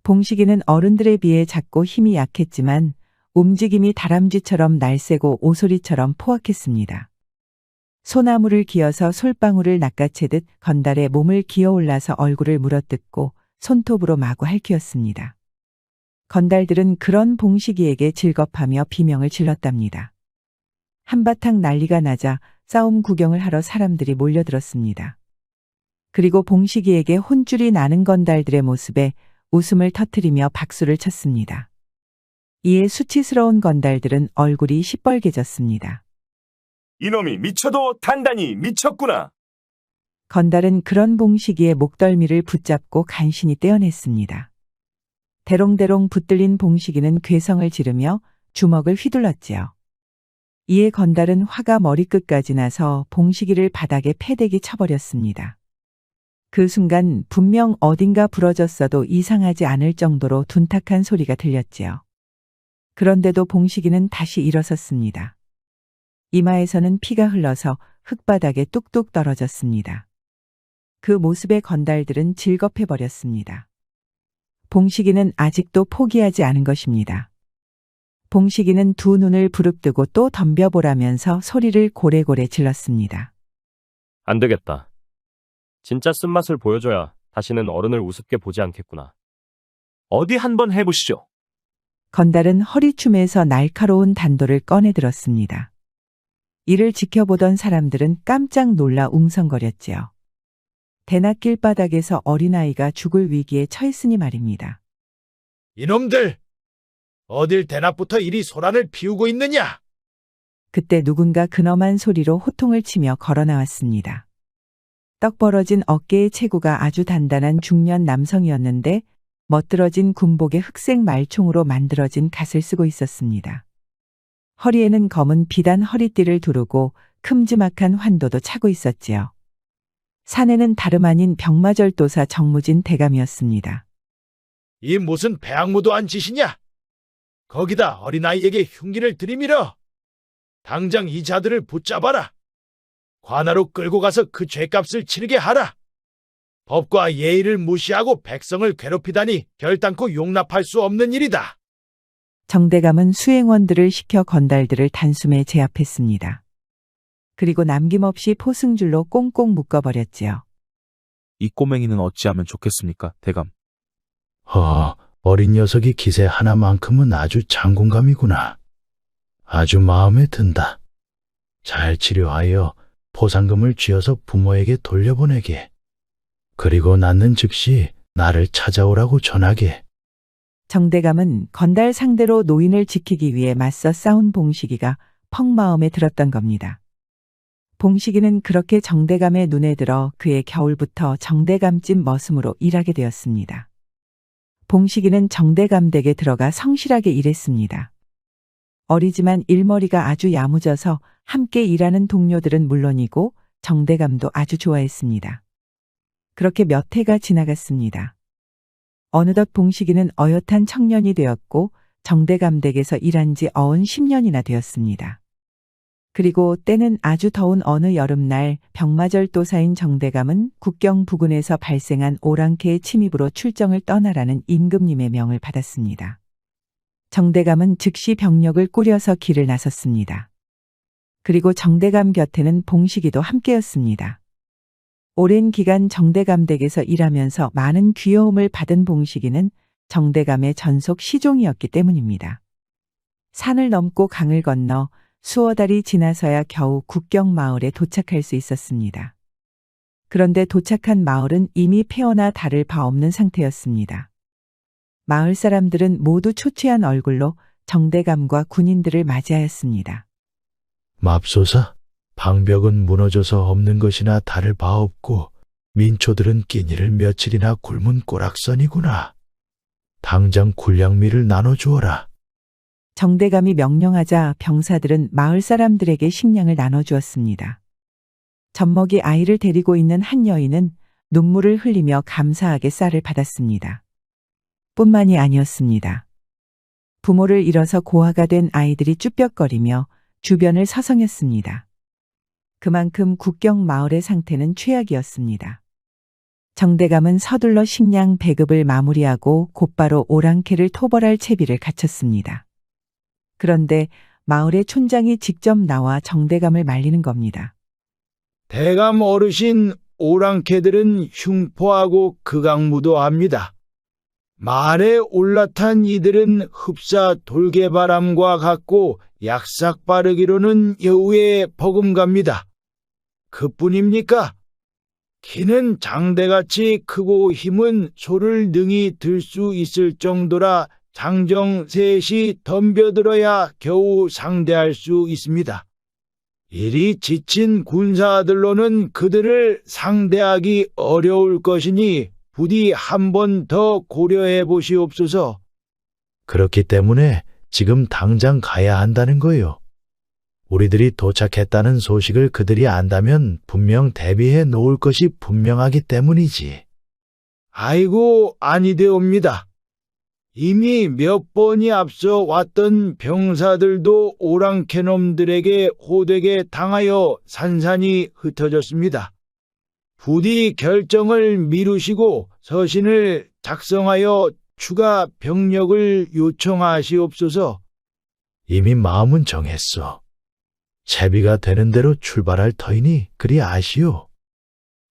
봉식이는 어른들에 비해 작고 힘이 약했지만 움직임이 다람쥐처럼 날쌔고 오소리처럼 포악했습니다. 소나무를 기어서 솔방울을 낚아채듯 건달의 몸을 기어 올라서 얼굴을 물어뜯고 손톱으로 마구 핥히었습니다. 건달들은 그런 봉식이에게 질겁하며 비명을 질렀답니다. 한바탕 난리가 나자 싸움 구경을 하러 사람들이 몰려들었습니다. 그리고 봉식이에게 혼쭐이 나는 건달들의 모습에 웃음을 터뜨리며 박수를 쳤습니다. 이에 수치스러운 건달들은 얼굴이 시뻘개졌습니다. 이놈이 미쳐도 단단히 미쳤구나. 건달은 그런 봉식이의 목덜미를 붙잡고 간신히 떼어냈습니다. 대롱대롱 붙들린 봉식이는 괴성을 지르며 주먹을 휘둘렀지요. 이에 건달은 화가 머리끝까지 나서 봉식이를 바닥에 패대기 쳐버렸습니다. 그 순간 분명 어딘가 부러졌어도 이상하지 않을 정도로 둔탁한 소리가 들렸지요. 그런데도 봉식이는 다시 일어섰습니다. 이마에서는 피가 흘러서 흙바닥에 뚝뚝 떨어졌습니다. 그 모습에 건달들은 질겁해버렸습니다. 봉식이는 아직도 포기하지 않은 것입니다. 봉식이는 두 눈을 부릅뜨고 또 덤벼보라면서 소리를 고래고래 질렀습니다. 안 되겠다. 진짜 쓴맛을 보여줘야 다시는 어른을 우습게 보지 않겠구나. 어디 한번 해보시죠. 건달은 허리춤에서 날카로운 단도를 꺼내 들었습니다. 이를 지켜보던 사람들은 깜짝 놀라 웅성거렸지요. 대낮 길바닥에서 어린아이가 죽을 위기에 처했으니 말입니다. 이놈들! 어딜 대낮부터 이리 소란을 피우고 있느냐? 그때 누군가 근엄한 소리로 호통을 치며 걸어 나왔습니다. 떡 벌어진 어깨의 체구가 아주 단단한 중년 남성이었는데 멋들어진 군복에 흑색 말총으로 만들어진 갓을 쓰고 있었습니다. 허리에는 검은 비단 허리띠를 두르고 큼지막한 환도도 차고 있었지요. 사내는 다름 아닌 병마절도사 정무진 대감이었습니다. 이 무슨 배악무도한 짓이냐? 거기다 어린아이에게 흉기를 들이밀어. 당장 이 자들을 붙잡아라. 관하로 끌고 가서 그 죄값을 치르게 하라. 법과 예의를 무시하고 백성을 괴롭히다니 결단코 용납할 수 없는 일이다. 정대감은 수행원들을 시켜 건달들을 단숨에 제압했습니다. 그리고 남김없이 포승줄로 꽁꽁 묶어버렸지요. 이 꼬맹이는 어찌하면 좋겠습니까, 대감? 어린 녀석이 기세 하나만큼은 아주 장군감이구나. 아주 마음에 든다. 잘 치료하여 포상금을 쥐어서 부모에게 돌려보내게. 그리고 낳는 즉시 나를 찾아오라고 전하게. 정대감은 건달 상대로 노인을 지키기 위해 맞서 싸운 봉식이가 퍽 마음에 들었던 겁니다. 봉식이는 그렇게 정대감의 눈에 들어 그의 겨울부터 정대감집 머슴으로 일하게 되었습니다. 봉식이는 정대감 댁에 들어가 성실하게 일했습니다. 어리지만 일머리가 아주 야무져서 함께 일하는 동료들은 물론이고 정대감도 아주 좋아했습니다. 그렇게 몇 해가 지나갔습니다. 어느덧 봉식이는 어엿한 청년이 되었고 정대감 댁에서 일한 지 어언 10년이나 되었습니다. 그리고 때는 아주 더운 어느 여름날 병마절도사인 정대감은 국경 부근에서 발생한 오랑캐의 침입으로 출정을 떠나라는 임금님의 명을 받았습니다. 정대감은 즉시 병력을 꾸려서 길을 나섰습니다. 그리고 정대감 곁에는 봉식이도 함께였습니다. 오랜 기간 정대감 댁에서 일하면서 많은 귀여움을 받은 봉식이는 정대감의 전속 시종이었기 때문입니다. 산을 넘고 강을 건너 수어 달이 지나서야 겨우 국경 마을에 도착할 수 있었습니다. 그런데 도착한 마을은 이미 폐허나 다를 바 없는 상태였습니다. 마을 사람들은 모두 초췌한 얼굴로 정대감과 군인들을 맞이하였습니다. 맙소사, 방벽은 무너져서 없는 것이나 다를 바 없고 민초들은 끼니를 며칠이나 굶은 꼬락선이구나. 당장 군량미를 나눠주어라. 정대감이 명령하자 병사들은 마을 사람들에게 식량을 나눠주었습니다. 젖먹이 아이를 데리고 있는 한 여인은 눈물을 흘리며 감사하게 쌀을 받았습니다. 뿐만이 아니었습니다. 부모를 잃어서 고아가 된 아이들이 쭈뼛거리며 주변을 서성였습니다. 그만큼 국경 마을의 상태는 최악이었습니다. 정대감은 서둘러 식량 배급을 마무리하고 곧바로 오랑캐를 토벌할 채비를 갖췄습니다. 그런데 마을의 촌장이 직접 나와 정대감을 말리는 겁니다. 대감 어르신, 오랑캐들은 흉포하고 극악무도합니다. 말에 올라탄 이들은 흡사 돌개바람과 같고 약삭 빠르기로는 여우에 버금갑니다. 그뿐입니까? 키는 장대같이 크고 힘은 소를 능히 들 수 있을 정도라 장정 셋이 덤벼들어야 겨우 상대할 수 있습니다. 이리 지친 군사들로는 그들을 상대하기 어려울 것이니 부디 한 번 더 고려해 보시옵소서. 그렇기 때문에 지금 당장 가야 한다는 거요. 우리들이 도착했다는 소식을 그들이 안다면 분명 대비해 놓을 것이 분명하기 때문이지. 아이고, 아니되옵니다. 이미 몇 번이 앞서 왔던 병사들도 오랑캐놈들에게 호되게 당하여 산산이 흩어졌습니다. 부디 결정을 미루시고 서신을 작성하여 추가 병력을 요청하시옵소서. 이미 마음은 정했어. 채비가 되는 대로 출발할 터이니 그리 아시오.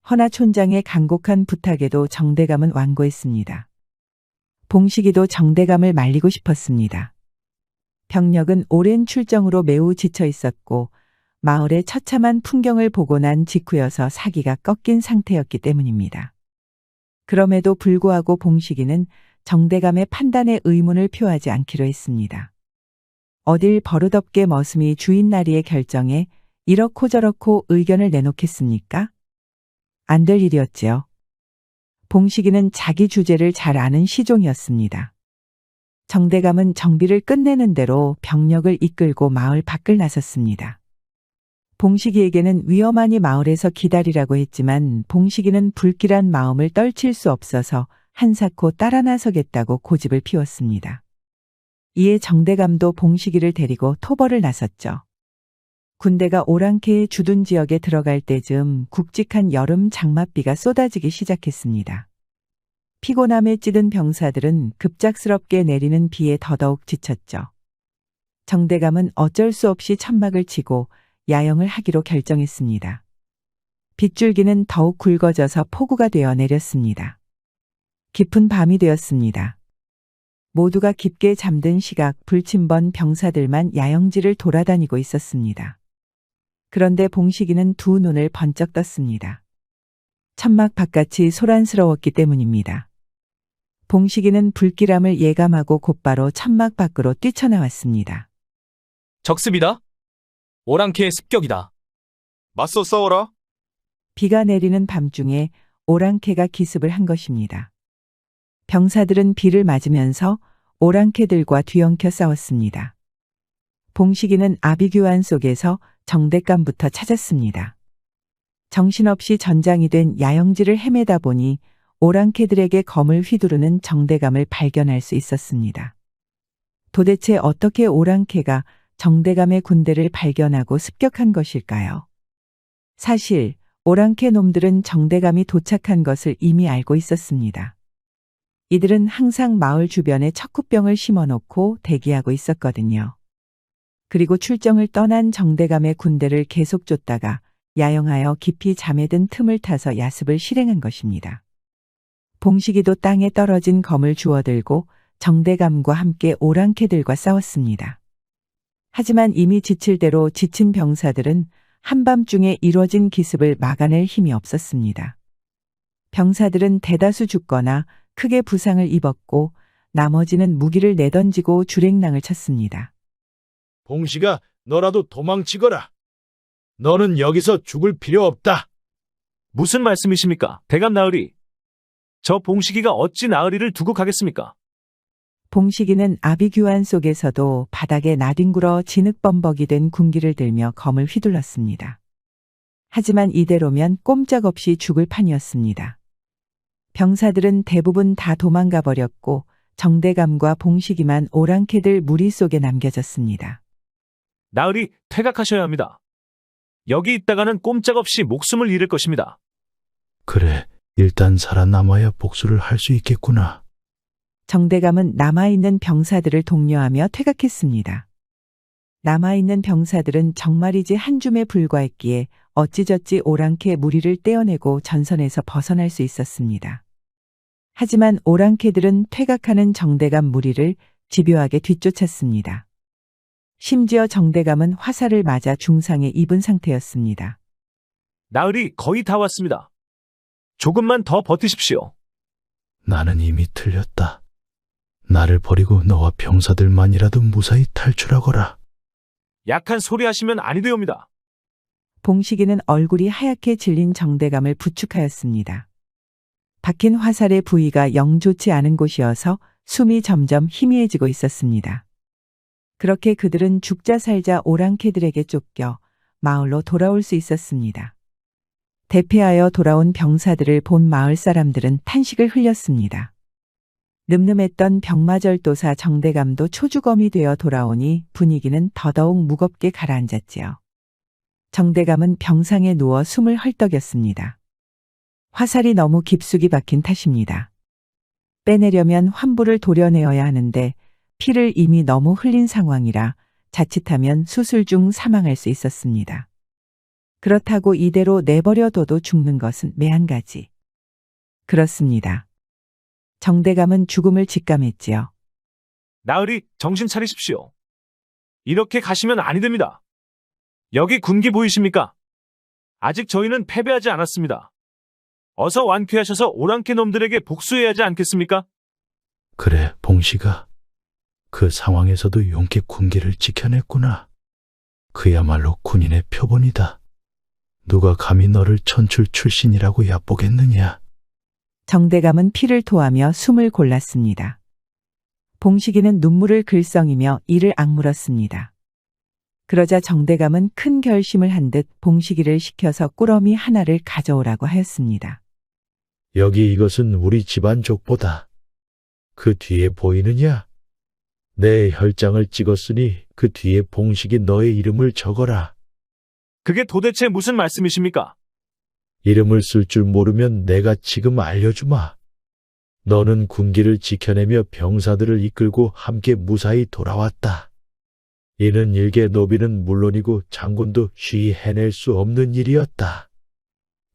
허나 촌장의 간곡한 부탁에도 정대감은 완고했습니다. 봉식이도 정대감을 말리고 싶었습니다. 병력은 오랜 출정으로 매우 지쳐 있었고 마을의 처참한 풍경을 보고 난 직후여서 사기가 꺾인 상태였기 때문입니다. 그럼에도 불구하고 봉식이는 정대감의 판단에 의문을 표하지 않기로 했습니다. 어딜 버릇없게 머슴이 주인나리의 결정에 이렇고 저렇고 의견을 내놓겠습니까? 안 될 일이었지요. 봉식이는 자기 주제를 잘 아는 시종이었습니다. 정대감은 정비를 끝내는 대로 병력을 이끌고 마을 밖을 나섰습니다. 봉식이에게는 위험하니 마을에서 기다리라고 했지만 봉식이는 불길한 마음을 떨칠 수 없어서 한사코 따라 나서겠다고 고집을 피웠습니다. 이에 정대감도 봉식이를 데리고 토벌을 나섰죠. 군대가 오랑캐의 주둔 지역에 들어갈 때쯤 굵직한 여름 장맛비가 쏟아지기 시작했습니다. 피곤함에 찌든 병사들은 급작스럽게 내리는 비에 더더욱 지쳤죠. 정대감은 어쩔 수 없이 천막을 치고 야영을 하기로 결정했습니다. 빗줄기는 더욱 굵어져서 폭우가 되어 내렸습니다. 깊은 밤이 되었습니다. 모두가 깊게 잠든 시각 불침번 병사들만 야영지를 돌아다니고 있었습니다. 그런데 봉식이는 두 눈을 번쩍 떴습니다. 천막 바깥이 소란스러웠기 때문입니다. 봉식이는 불길함을 예감하고 곧바로 천막 밖으로 뛰쳐나왔습니다. 적습이다. 오랑캐의 습격이다. 맞서 싸워라. 비가 내리는 밤중에 오랑캐가 기습을 한 것입니다. 병사들은 비를 맞으면서 오랑캐들과 뒤엉켜 싸웠습니다. 봉식이는 아비규환 속에서 정대감부터 찾았습니다. 정신없이 전장이 된 야영지를 헤매다 보니 오랑캐들에게 검을 휘두르는 정대감을 발견할 수 있었습니다. 도대체 어떻게 오랑캐가 정대감의 군대를 발견하고 습격한 것일까요? 사실 오랑캐 놈들은 정대감이 도착한 것을 이미 알고 있었습니다. 이들은 항상 마을 주변에 척후병을 심어놓고 대기하고 있었거든요. 그리고 출정을 떠난 정대감의 군대를 계속 쫓다가 야영하여 깊이 잠에 든 틈을 타서 야습을 실행한 것입니다. 봉식이도 땅에 떨어진 검을 주워들고 정대감과 함께 오랑캐들과 싸웠습니다. 하지만 이미 지칠 대로 지친 병사들은 한밤중에 이뤄진 기습을 막아낼 힘이 없었습니다. 병사들은 대다수 죽거나 크게 부상을 입었고 나머지는 무기를 내던지고 주랭랑을 쳤습니다. 봉식아, 너라도 도망치거라. 너는 여기서 죽을 필요 없다. 무슨 말씀이십니까? 대감 나으리. 저 봉식이가 어찌 나으리를 두고 가겠습니까? 봉식이는 아비규환 속에서도 바닥에 나뒹굴어 진흙범벅이 된 군기를 들며 검을 휘둘렀습니다. 하지만 이대로면 꼼짝없이 죽을 판이었습니다. 병사들은 대부분 다 도망가 버렸고 정대감과 봉식이만 오랑캐들 무리 속에 남겨졌습니다. 나으리, 퇴각하셔야 합니다. 여기 있다가는 꼼짝없이 목숨을 잃을 것입니다. 그래, 일단 살아남아야 복수를 할 수 있겠구나. 정대감은 남아있는 병사들을 독려하며 퇴각했습니다. 남아있는 병사들은 정말이지 한 줌에 불과했기에 어찌저찌 오랑캐 무리를 떼어내고 전선에서 벗어날 수 있었습니다. 하지만 오랑캐들은 퇴각하는 정대감 무리를 집요하게 뒤쫓았습니다. 심지어 정대감은 화살을 맞아 중상에 입은 상태였습니다. 나으리, 거의 다 왔습니다. 조금만 더 버티십시오. 나는 이미 틀렸다. 나를 버리고 너와 병사들만이라도 무사히 탈출하거라. 약한 소리 하시면 아니 되옵니다. 봉식이는 얼굴이 하얗게 질린 정대감을 부축하였습니다. 박힌 화살의 부위가 영 좋지 않은 곳이어서 숨이 점점 희미해지고 있었습니다. 그렇게 그들은 죽자 살자 오랑캐들에게 쫓겨 마을로 돌아올 수 있었습니다. 대피하여 돌아온 병사들을 본 마을 사람들은 탄식을 흘렸습니다. 늠름했던 병마절도사 정대감도 초주검이 되어 돌아오니 분위기는 더더욱 무겁게 가라앉았지요. 정대감은 병상에 누워 숨을 헐떡였습니다. 화살이 너무 깊숙이 박힌 탓입니다. 빼내려면 환부를 도려내어야 하는데 피를 이미 너무 흘린 상황이라 자칫하면 수술 중 사망할 수 있었습니다. 그렇다고 이대로 내버려둬도 죽는 것은 매한가지. 그렇습니다. 정대감은 죽음을 직감했지요. 나으리, 정신 차리십시오. 이렇게 가시면 아니 됩니다. 여기 군기 보이십니까? 아직 저희는 패배하지 않았습니다. 어서 완쾌하셔서 오랑캐 놈들에게 복수해야 하지 않겠습니까? 그래, 봉식아. 그 상황에서도 용케 군기를 지켜냈구나. 그야말로 군인의 표본이다. 누가 감히 너를 천출 출신이라고 얕보겠느냐. 정대감은 피를 토하며 숨을 골랐습니다. 봉식이는 눈물을 글썽이며 이를 악물었습니다. 그러자 정대감은 큰 결심을 한 듯 봉식이를 시켜서 꾸러미 하나를 가져오라고 하였습니다. 여기 이것은 우리 집안 족보다. 그 뒤에 보이느냐? 내 혈장을 찍었으니 그 뒤에 봉식이 너의 이름을 적어라. 그게 도대체 무슨 말씀이십니까? 이름을 쓸 줄 모르면 내가 지금 알려주마. 너는 군기를 지켜내며 병사들을 이끌고 함께 무사히 돌아왔다. 이는 일개 노비는 물론이고 장군도 쉬이 해낼 수 없는 일이었다.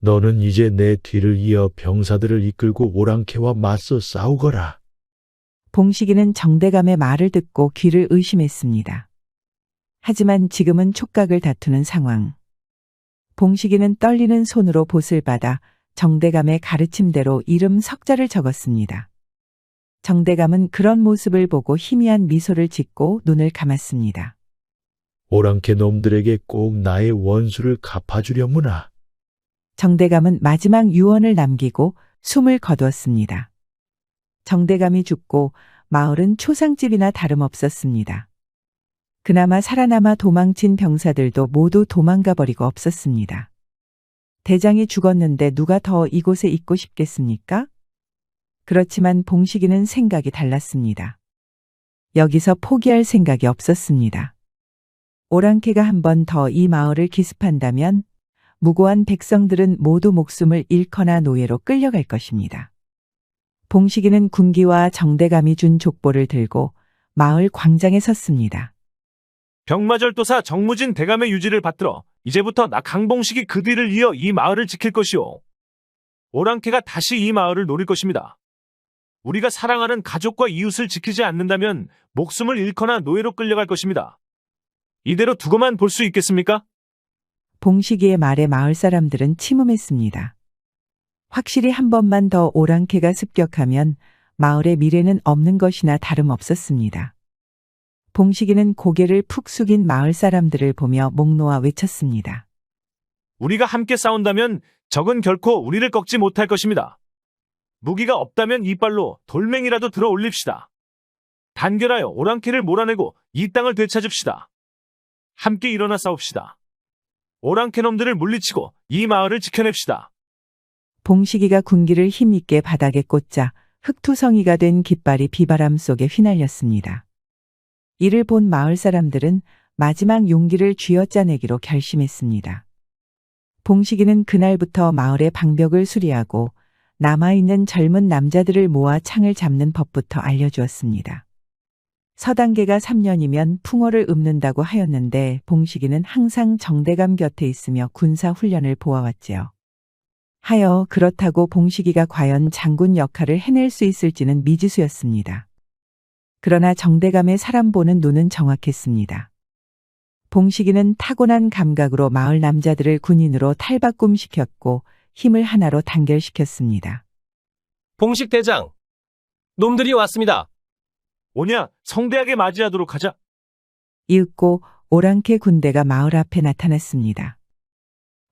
너는 이제 내 뒤를 이어 병사들을 이끌고 오랑캐와 맞서 싸우거라. 봉식이는 정대감의 말을 듣고 귀를 의심했습니다. 하지만 지금은 촉각을 다투는 상황. 봉식이는 떨리는 손으로 봇을 받아 정대감의 가르침대로 이름 석자를 적었습니다. 정대감은 그런 모습을 보고 희미한 미소를 짓고 눈을 감았습니다. 오랑캐 놈들에게 꼭 나의 원수를 갚아주려무나. 정대감은 마지막 유언을 남기고 숨을 거두었습니다. 정대감이 죽고 마을은 초상집이나 다름없었습니다. 그나마 살아남아 도망친 병사들도 모두 도망가 버리고 없었습니다. 대장이 죽었는데 누가 더 이곳에 있고 싶겠습니까? 그렇지만 봉식이는 생각이 달랐습니다. 여기서 포기할 생각이 없었습니다. 오랑캐가 한 번 더 이 마을을 기습한다면 무고한 백성들은 모두 목숨을 잃거나 노예로 끌려갈 것입니다. 봉식이는 군기와 정대감이 준 족보를 들고 마을 광장에 섰습니다. 병마절도사 정무진 대감의 유지를 받들어 이제부터 나 강봉식이 그 뒤를 이어 이 마을을 지킬 것이오. 오랑캐가 다시 이 마을을 노릴 것입니다. 우리가 사랑하는 가족과 이웃을 지키지 않는다면 목숨을 잃거나 노예로 끌려갈 것입니다. 이대로 두고만 볼 수 있겠습니까? 봉식이의 말에 마을 사람들은 침음했습니다. 확실히 한 번만 더 오랑캐가 습격하면 마을의 미래는 없는 것이나 다름없었습니다. 봉식이는 고개를 푹 숙인 마을 사람들을 보며 목 놓아 외쳤습니다. 우리가 함께 싸운다면 적은 결코 우리를 꺾지 못할 것입니다. 무기가 없다면 이빨로 돌멩이라도 들어 올립시다. 단결하여 오랑캐를 몰아내고 이 땅을 되찾읍시다. 함께 일어나 싸웁시다. 오랑캐 놈들을 물리치고 이 마을을 지켜냅시다. 봉식이가 군기를 힘있게 바닥에 꽂자 흙투성이가 된 깃발이 비바람 속에 휘날렸습니다. 이를 본 마을 사람들은 마지막 용기를 쥐어짜내기로 결심했습니다. 봉식이는 그날부터 마을의 방벽을 수리하고 남아있는 젊은 남자들을 모아 창을 잡는 법부터 알려주었습니다. 서단계가 3년이면 풍어를 읊는다고 하였는데 봉식이는 항상 정대감 곁에 있으며 군사훈련을 보아왔지요. 하여 그렇다고 봉식이가 과연 장군 역할을 해낼 수 있을지는 미지수였습니다. 그러나 정대감의 사람 보는 눈은 정확했습니다. 봉식이는 타고난 감각으로 마을 남자들을 군인으로 탈바꿈시켰고 힘을 하나로 단결시켰습니다. 봉식 대장, 놈들이 왔습니다. 오냐, 성대하게 맞이하도록 하자. 이윽고 오랑캐 군대가 마을 앞에 나타났습니다.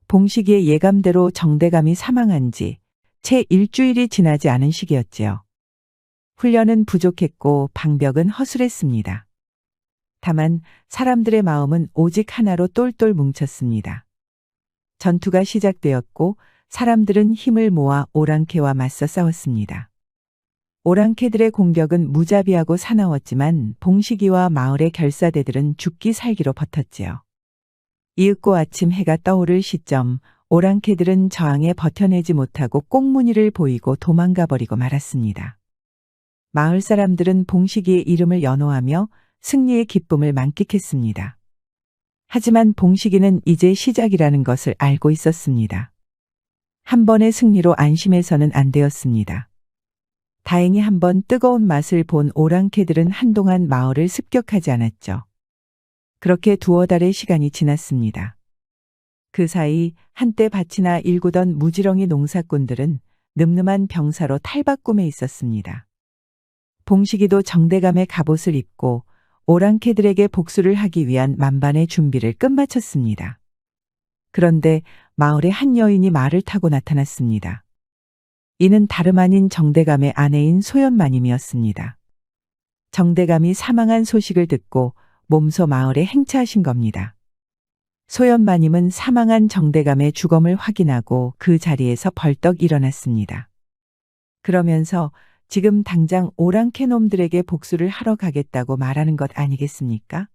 봉식이의 예감대로 정대감이 사망한 지 채 일주일이 지나지 않은 시기였지요. 훈련은 부족했고 방벽은 허술했습니다. 다만 사람들의 마음은 오직 하나로 똘똘 뭉쳤습니다. 전투가 시작되었고 사람들은 힘을 모아 오랑캐와 맞서 싸웠습니다. 오랑캐들의 공격은 무자비하고 사나웠지만 봉식이와 마을의 결사대들은 죽기 살기로 버텼지요. 이윽고 아침 해가 떠오를 시점 오랑캐들은 저항에 버텨내지 못하고 꽁무니를 보이고 도망가 버리고 말았습니다. 마을 사람들은 봉식이의 이름을 연호하며 승리의 기쁨을 만끽했습니다. 하지만 봉식이는 이제 시작이라는 것을 알고 있었습니다. 한 번의 승리로 안심해서는 안 되었습니다. 다행히 한번 뜨거운 맛을 본 오랑캐들은 한동안 마을을 습격하지 않았죠. 그렇게 두어 달의 시간이 지났습니다. 그 사이 한때 밭이나 일구던 무지렁이 농사꾼들은 늠름한 병사로 탈바꿈해 있었습니다. 봉식이도 정대감의 갑옷을 입고 오랑캐들에게 복수를 하기 위한 만반의 준비를 끝마쳤습니다. 그런데 마을에 한 여인이 말을 타고 나타났습니다. 이는 다름 아닌 정대감의 아내인 소연마님이었습니다. 정대감이 사망한 소식을 듣고 몸소 마을에 행차하신 겁니다. 소연마님은 사망한 정대감의 주검을 확인하고 그 자리에서 벌떡 일어났습니다. 그러면서 지금 당장 오랑캐 놈들에게 복수를 하러 가겠다고 말하는 것 아니겠습니까?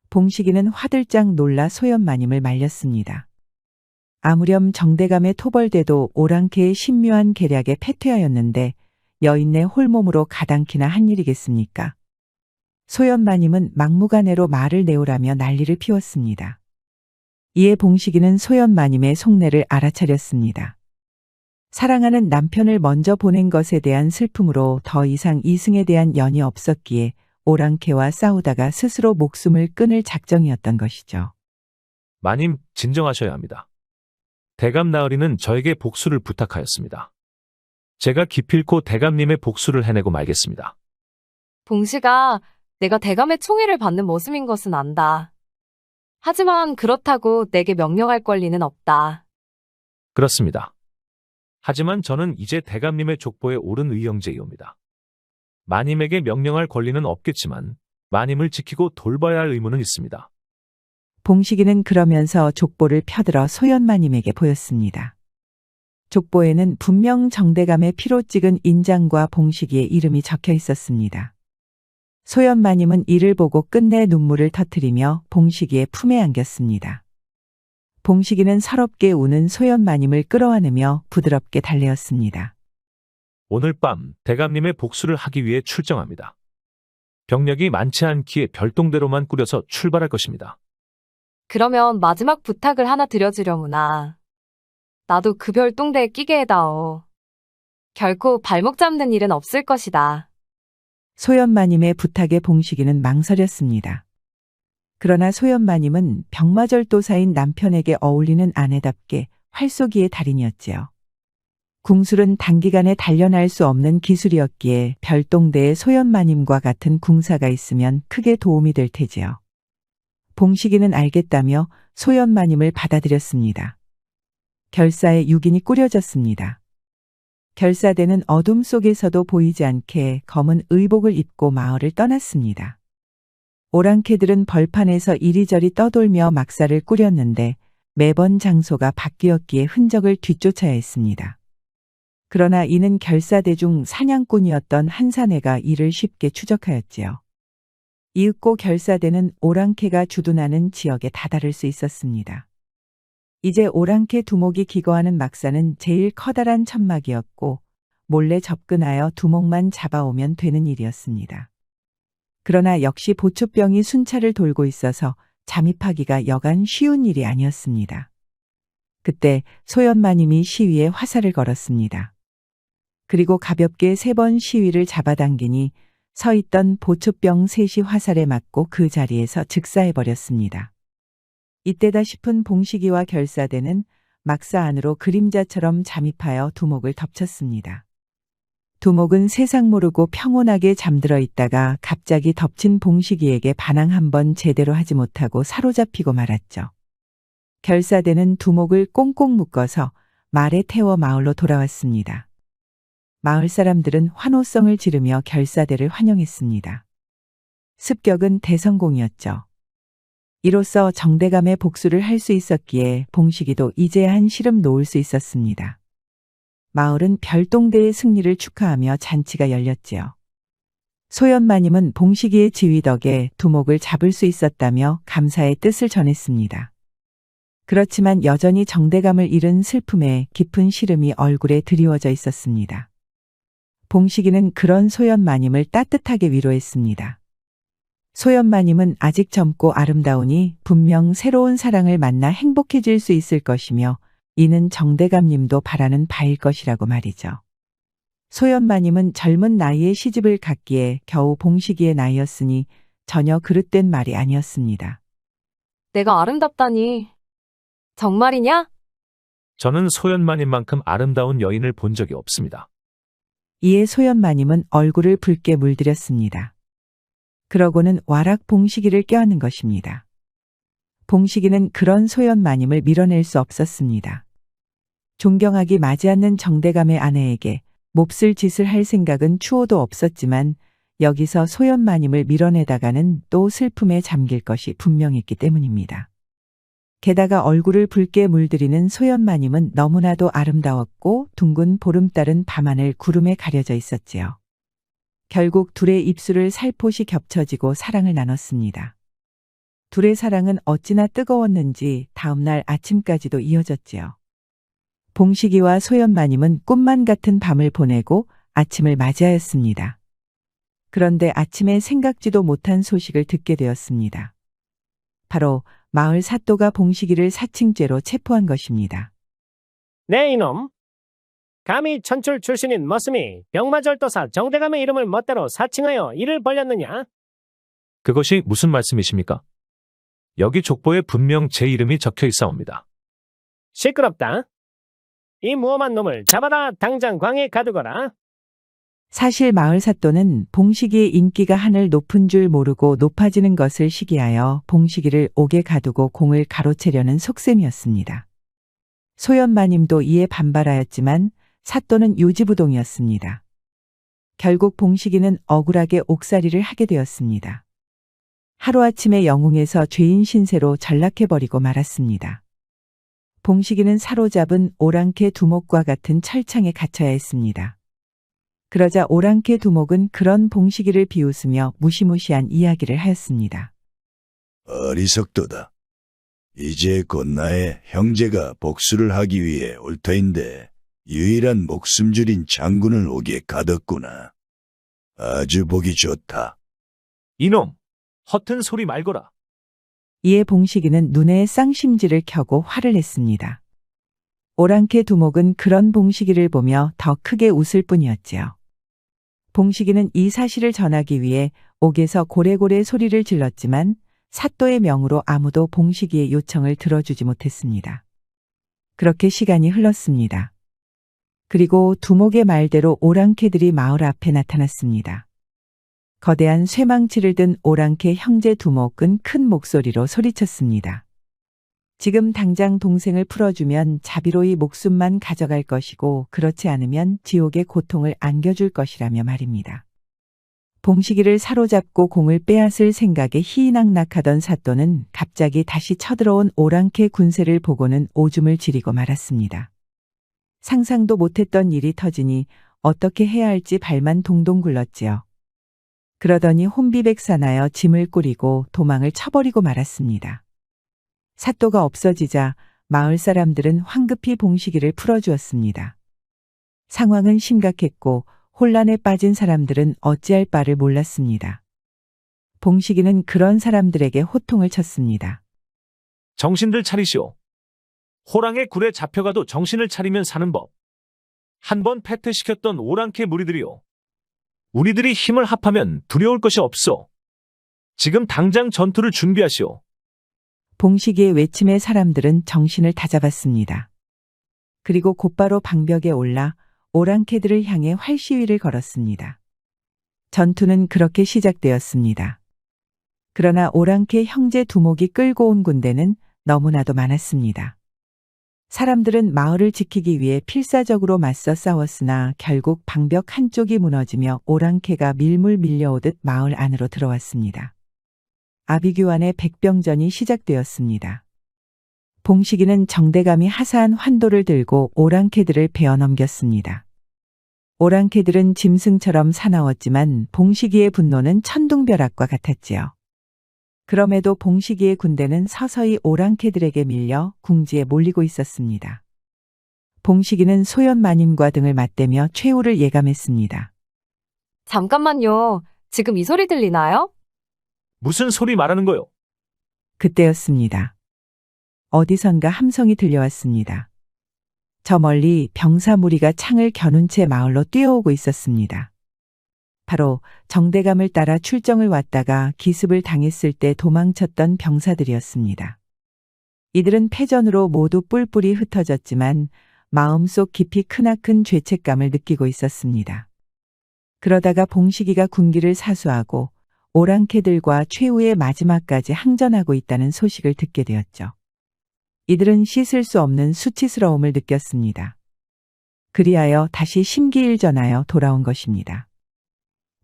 봉식이는 화들짝 놀라 소연마님을 말렸습니다. 아무렴 정대감의 토벌대도 오랑캐의 신묘한 계략에 패퇴하였는데 여인네 홀몸으로 가당키나 한 일이겠습니까? 소연마님은 막무가내로 말을 내오라며 난리를 피웠습니다. 이에 봉식이는 소연마님의 속내를 알아차렸습니다. 사랑하는 남편을 먼저 보낸 것에 대한 슬픔으로 더 이상 이승에 대한 연이 없었기에 오랑캐와 싸우다가 스스로 목숨을 끊을 작정이었던 것이죠. 마님, 진정하셔야 합니다. 대감 나으리는 저에게 복수를 부탁하였습니다. 제가 기필코 대감님의 복수를 해내고 말겠습니다. 봉식아, 내가 대감의 총애를 받는 모습인 것은 안다. 하지만 그렇다고 내게 명령할 권리는 없다. 그렇습니다. 하지만 저는 이제 대감님의 족보에 오른 의형제이옵니다. 마님에게 명령할 권리는 없겠지만 마님을 지키고 돌봐야 할 의무는 있습니다. 봉식이는 그러면서 족보를 펴들어 소연마님에게 보였습니다. 족보에는 분명 정대감의 피로 찍은 인장과 봉식이의 이름이 적혀 있었습니다. 소연마님은 이를 보고 끝내 눈물을 터뜨리며 봉식이의 품에 안겼습니다. 봉식이는 서럽게 우는 소연마님을 끌어안으며 부드럽게 달래었습니다. 오늘 밤 대감님의 복수를 하기 위해 출정합니다. 병력이 많지 않기에 별동대로만 꾸려서 출발할 것입니다. 그러면 마지막 부탁을 하나 드려주려무나. 나도 그 별동대에 끼게 해다오. 결코 발목 잡는 일은 없을 것이다. 소연마님의 부탁에 봉식이는 망설였습니다. 그러나 소연마님은 병마절도사인 남편에게 어울리는 아내답게 활쏘기의 달인이었지요. 궁술은 단기간에 단련할 수 없는 기술이었기에 별동대에 소연마님과 같은 궁사가 있으면 크게 도움이 될 테지요. 봉식이는 알겠다며 소연마님을 받아들였습니다. 결사의 6인이 꾸려졌습니다. 결사대는 어둠 속에서도 보이지 않게 검은 의복을 입고 마을을 떠났습니다. 오랑캐들은 벌판에서 이리저리 떠돌며 막사를 꾸렸는데 매번 장소가 바뀌었기에 흔적을 뒤쫓아야 했습니다. 그러나 이는 결사대 중 사냥꾼이었던 한 사내가 이를 쉽게 추적하였지요. 이윽고 결사대는 오랑캐가 주둔하는 지역에 다다를 수 있었습니다. 이제 오랑캐 두목이 기거하는 막사는 제일 커다란 천막이었고 몰래 접근하여 두목만 잡아오면 되는 일이었습니다. 그러나 역시 보초병이 순찰을 돌고 있어서 잠입하기가 여간 쉬운 일이 아니었습니다. 그때 소연마님이 시위에 화살을 걸었습니다. 그리고 가볍게 3번 시위를 잡아당기니 서 있던 보초병 셋이 화살에 맞고 그 자리에서 즉사해버렸습니다. 이때다 싶은 봉식이와 결사대는 막사 안으로 그림자처럼 잠입하여 두목을 덮쳤습니다. 두목은 세상 모르고 평온하게 잠들어 있다가 갑자기 덮친 봉식이에게 반항 한번 제대로 하지 못하고 사로잡히고 말았죠. 결사대는 두목을 꽁꽁 묶어서 말에 태워 마을로 돌아왔습니다. 마을 사람들은 환호성을 지르며 결사대를 환영했습니다. 습격은 대성공이었죠. 이로써 정대감의 복수를 할 수 있었기에 봉식이도 이제야 한시름 놓을 수 있었습니다. 마을은 별동대의 승리를 축하하며 잔치가 열렸지요. 소연마님은 봉식이의 지휘 덕에 두목을 잡을 수 있었다며 감사의 뜻을 전했습니다. 그렇지만 여전히 정대감을 잃은 슬픔에 깊은 시름이 얼굴에 드리워져 있었습니다. 봉식이는 그런 소연마님을 따뜻하게 위로했습니다. 소연마님은 아직 젊고 아름다우니 분명 새로운 사랑을 만나 행복해질 수 있을 것이며 이는 정대감님도 바라는 바일 것이라고 말이죠. 소연마님은 젊은 나이에 시집을 갔기에 겨우 봉식이의 나이였으니 전혀 그릇된 말이 아니었습니다. 내가 아름답다니. 정말이냐? 저는 소연마님만큼 아름다운 여인을 본 적이 없습니다. 이에 소연마님은 얼굴을 붉게 물들였습니다. 그러고는 와락 봉식이를 껴안는 것입니다. 봉식이는 그런 소연마님을 밀어낼 수 없었습니다. 존경하기 맞지 않는 정대감의 아내에게 몹쓸 짓을 할 생각은 추호도 없었지만 여기서 소연마님을 밀어내다가는 또 슬픔에 잠길 것이 분명했기 때문입니다. 게다가 얼굴을 붉게 물들이는 소연마님은 너무나도 아름다웠고 둥근 보름달은 밤하늘 구름에 가려져 있었지요. 결국 둘의 입술을 살포시 겹쳐지고 사랑을 나눴습니다. 둘의 사랑은 어찌나 뜨거웠는지 다음날 아침까지도 이어졌지요. 봉식이와 소연마님은 꿈만 같은 밤을 보내고 아침을 맞이하였습니다. 그런데 아침에 생각지도 못한 소식을 듣게 되었습니다. 바로 마을 사또가 봉식이를 사칭죄로 체포한 것입니다. 네 이놈. 감히 천출 출신인 머슴이 병마절도사 정대감의 이름을 멋대로 사칭하여 일을 벌였느냐? 그것이 무슨 말씀이십니까? 여기 족보에 분명 제 이름이 적혀 있사옵니다. 시끄럽다. 이 무엄한 놈을 잡아다 당장 광에 가두거라. 사실 마을 사또는 봉식이의 인기가 하늘 높은 줄 모르고 높아지는 것을 시기하여 봉식이를 옥에 가두고 공을 가로채려는 속셈이었습니다. 소연마님도 이에 반발하였지만 사또는 요지부동이었습니다. 결국 봉식이는 억울하게 옥살이를 하게 되었습니다. 하루아침에 영웅에서 죄인 신세로 전락해버리고 말았습니다. 봉식이는 사로잡은 오랑캐 두목과 같은 철창에 갇혀야 했습니다. 그러자 오랑캐 두목은 그런 봉식이를 비웃으며 무시무시한 이야기를 하였습니다. 어리석도다. 이제 곧 나의 형제가 복수를 하기 위해 올 터인데 유일한 목숨줄인 장군을 옥에 가뒀구나. 아주 보기 좋다. 이놈! 허튼 소리 말거라. 이에 봉식이는 눈에 쌍심지를 켜고 화를 냈습니다. 오랑캐 두목은 그런 봉식이를 보며 더 크게 웃을 뿐이었지요. 봉식이는 이 사실을 전하기 위해 옥에서 고래고래 소리를 질렀지만 사또의 명으로 아무도 봉식이의 요청을 들어주지 못했습니다. 그렇게 시간이 흘렀습니다. 그리고 두목의 말대로 오랑캐들이 마을 앞에 나타났습니다. 거대한 쇠망치를 든 오랑캐 형제 두목은 큰 목소리로 소리쳤습니다. 지금 당장 동생을 풀어주면 자비로이 목숨만 가져갈 것이고 그렇지 않으면 지옥의 고통을 안겨줄 것이라며 말입니다. 봉식이를 사로잡고 공을 빼앗을 생각에 희낙낙하던 사또는 갑자기 다시 쳐들어온 오랑캐 군세를 보고는 오줌을 지리고 말았습니다. 상상도 못했던 일이 터지니 어떻게 해야 할지 발만 동동 굴렀지요. 그러더니 혼비백산하여 짐을 꾸리고 도망을 쳐버리고 말았습니다. 사또가 없어지자 마을 사람들은 황급히 봉식이를 풀어주었습니다. 상황은 심각했고 혼란에 빠진 사람들은 어찌할 바를 몰랐습니다. 봉식이는 그런 사람들에게 호통을 쳤습니다. 정신들 차리시오. 호랑의 굴에 잡혀가도 정신을 차리면 사는 법. 한번 패퇴시켰던 오랑캐 무리들이오. 우리들이 힘을 합하면 두려울 것이 없소. 지금 당장 전투를 준비하시오. 봉식이의 외침에 사람들은 정신을 다잡았습니다. 그리고 곧바로 방벽에 올라 오랑캐들을 향해 활시위를 걸었습니다. 전투는 그렇게 시작되었습니다. 그러나 오랑캐 형제 두목이 끌고 온 군대는 너무나도 많았습니다. 사람들은 마을을 지키기 위해 필사적으로 맞서 싸웠으나 결국 방벽 한쪽이 무너지며 오랑캐가 밀물 밀려오듯 마을 안으로 들어왔습니다. 아비규환의 백병전이 시작되었습니다. 봉식이는 정대감이 하사한 환도를 들고 오랑캐들을 베어넘겼습니다. 오랑캐들은 짐승처럼 사나웠지만 봉식이의 분노는 천둥벼락과 같았지요. 그럼에도 봉식이의 군대는 서서히 오랑캐들에게 밀려 궁지에 몰리고 있었습니다. 봉식이는 소연마님과 등을 맞대며 최후를 예감했습니다. 잠깐만요. 지금 이 소리 들리나요? 무슨 소리 말하는 거요? 그때였습니다. 어디선가 함성이 들려왔습니다. 저 멀리 병사 무리가 창을 겨눈 채 마을로 뛰어오고 있었습니다. 바로 정대감을 따라 출정을 왔다가 기습을 당했을 때 도망쳤던 병사들이었습니다. 이들은 패전으로 모두 뿔뿔이 흩어졌지만 마음속 깊이 크나큰 죄책감을 느끼고 있었습니다. 그러다가 봉식이가 군기를 사수하고 오랑캐들과 최후의 마지막까지 항전하고 있다는 소식을 듣게 되었죠. 이들은 씻을 수 없는 수치스러움을 느꼈습니다. 그리하여 다시 심기일전하여 돌아온 것입니다.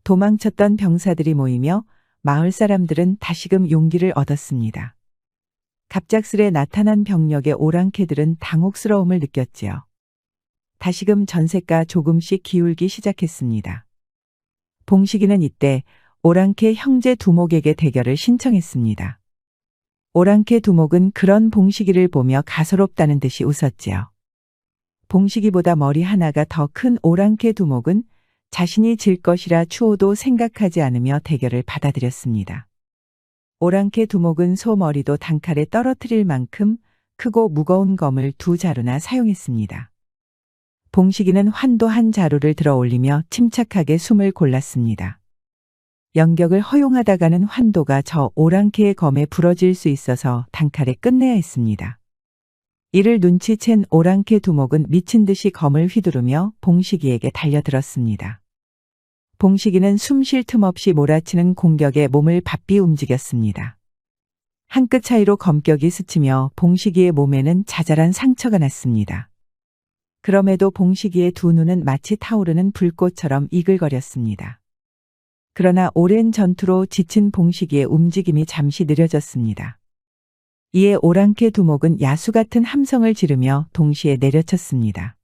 도망쳤던 병사들이 모이며 마을 사람들은 다시금 용기를 얻었습니다. 갑작스레 나타난 병력의 오랑캐들은 당혹스러움을 느꼈지요. 다시금 전세가 조금씩 기울기 시작했습니다. 봉식이는 이때 오랑캐 형제 두목에게 대결을 신청했습니다. 오랑캐 두목은 그런 봉식이를 보며 가소롭다는 듯이 웃었지요. 봉식이보다 머리 하나가 더 큰 오랑캐 두목은 자신이 질 것이라 추호도 생각하지 않으며 대결을 받아들였습니다. 오랑캐 두목은 소 머리도 단칼에 떨어뜨릴 만큼 크고 무거운 검을 2자루나 사용했습니다. 봉식이는 환도 한 자루를 들어 올리며 침착하게 숨을 골랐습니다. 연격을 허용하다가는 환도가 저 오랑캐의 검에 부러질 수 있어서 단칼에 끝내야 했습니다. 이를 눈치챈 오랑캐 두목은 미친 듯이 검을 휘두르며 봉식이에게 달려들었습니다. 봉식이는 숨 쉴 틈 없이 몰아치는 공격에 몸을 바삐 움직였습니다. 한 끗 차이로 검격이 스치며 봉식이의 몸에는 자잘한 상처가 났습니다. 그럼에도 봉식이의 두 눈은 마치 타오르는 불꽃처럼 이글거렸습니다. 그러나 오랜 전투로 지친 봉식이의 움직임이 잠시 느려졌습니다. 이에 오랑캐 두목은 야수 같은 함성을 지르며 동시에 내려쳤습니다.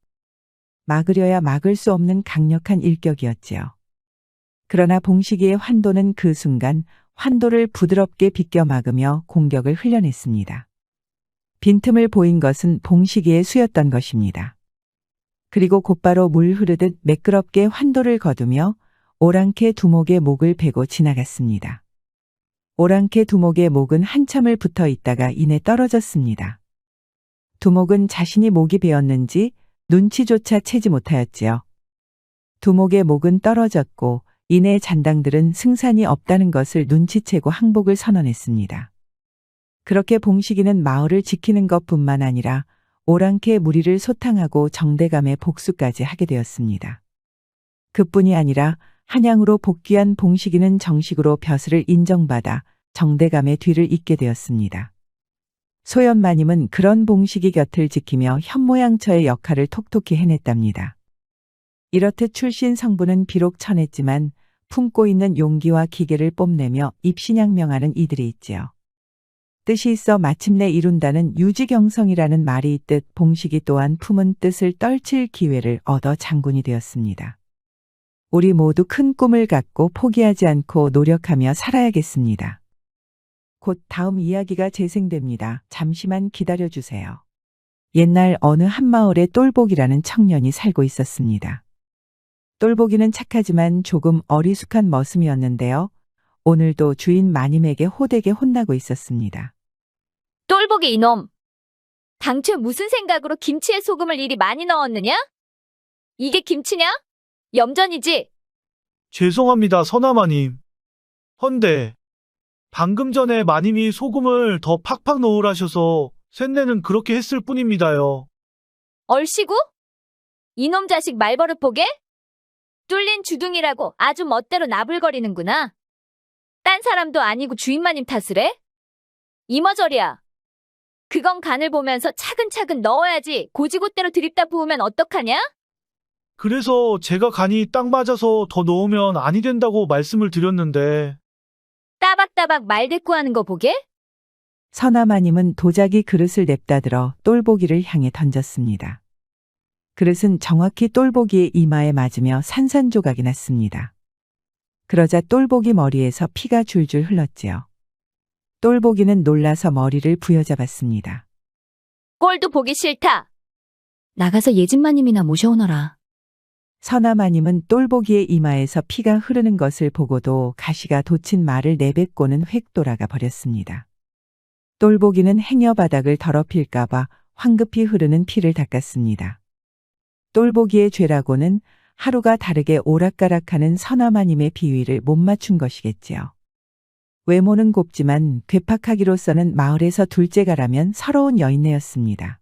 막으려야 막을 수 없는 강력한 일격이었지요. 그러나 봉식이의 환도는 그 순간 환도를 부드럽게 비껴 막으며 공격을 흘려냈습니다. 빈틈을 보인 것은 봉식이의 수였던 것입니다. 그리고 곧바로 물 흐르듯 매끄럽게 환도를 거두며 오랑캐 두목의 목을 베고 지나갔습니다. 오랑캐 두목의 목은 한참을 붙어 있다가 이내 떨어졌습니다. 두목은 자신이 목이 베었는지 눈치조차 채지 못하였지요. 두목의 목은 떨어졌고 이내 잔당들은 승산이 없다는 것을 눈치채고 항복을 선언했습니다. 그렇게 봉식이는 마을을 지키는 것뿐만 아니라 오랑캐 무리를 소탕하고 정대감의 복수까지 하게 되었습니다. 그뿐이 아니라 한양으로 복귀한 봉식이는 정식으로 벼슬을 인정받아 정대감의 뒤를 잇게 되었습니다. 소연마님은 그런 봉식이 곁을 지키며 현모양처의 역할을 톡톡히 해냈답니다. 이렇듯 출신 성부는 비록 천했지만 품고 있는 용기와 기계를 뽐내며 입신양명하는 이들이 있지요. 뜻이 있어 마침내 이룬다는 유지경성이라는 말이 있듯 봉식이 또한 품은 뜻을 떨칠 기회를 얻어 장군이 되었습니다. 우리 모두 큰 꿈을 갖고 포기하지 않고 노력하며 살아야겠습니다. 곧 다음 이야기가 재생됩니다. 잠시만 기다려주세요. 옛날 어느 한마을에 똘복이라는 청년이 살고 있었습니다. 똘복이는 착하지만 조금 어리숙한 머슴이었는데요. 오늘도 주인 마님에게 호되게 혼나고 있었습니다. 똘복이 이놈! 당초에 무슨 생각으로 김치에 소금을 이리 많이 넣었느냐? 이게 김치냐? 염전이지? 죄송합니다, 선아마님. 헌데 방금 전에 마님이 소금을 더 팍팍 넣으라셔서 쇳내는 그렇게 했을 뿐입니다요. 얼씨구? 이놈 자식 말버릇 보게? 뚫린 주둥이라고 아주 멋대로 나불거리는구나. 딴 사람도 아니고 주인마님 탓을 해? 이머저리야. 그건 간을 보면서 차근차근 넣어야지 고지고대로 들이다 부으면 어떡하냐? 그래서 제가 간이 딱 맞아서 더 넣으면 아니 된다고 말씀을 드렸는데. 따박따박 말대꾸하는 거 보게? 선아마님은 도자기 그릇을 냅다 들어 똘보기를 향해 던졌습니다. 그릇은 정확히 똘보기의 이마에 맞으며 산산조각이 났습니다. 그러자 똘보기 머리에서 피가 줄줄 흘렀지요. 똘보기는 놀라서 머리를 부여잡았습니다. 꼴도 보기 싫다. 나가서 예진마님이나 모셔오너라. 서나마님은 똘보기의 이마에서 피가 흐르는 것을 보고도 가시가 돋친 말을 내뱉고는 획 돌아가 버렸습니다. 똘보기는 행여 바닥을 더럽힐까봐 황급히 흐르는 피를 닦았습니다. 똘보기의 죄라고는 하루가 다르게 오락가락하는 서나마님의 비위를 못 맞춘 것이겠지요. 외모는 곱지만 괴팍하기로서는 마을에서 둘째가라면 서러운 여인네였습니다.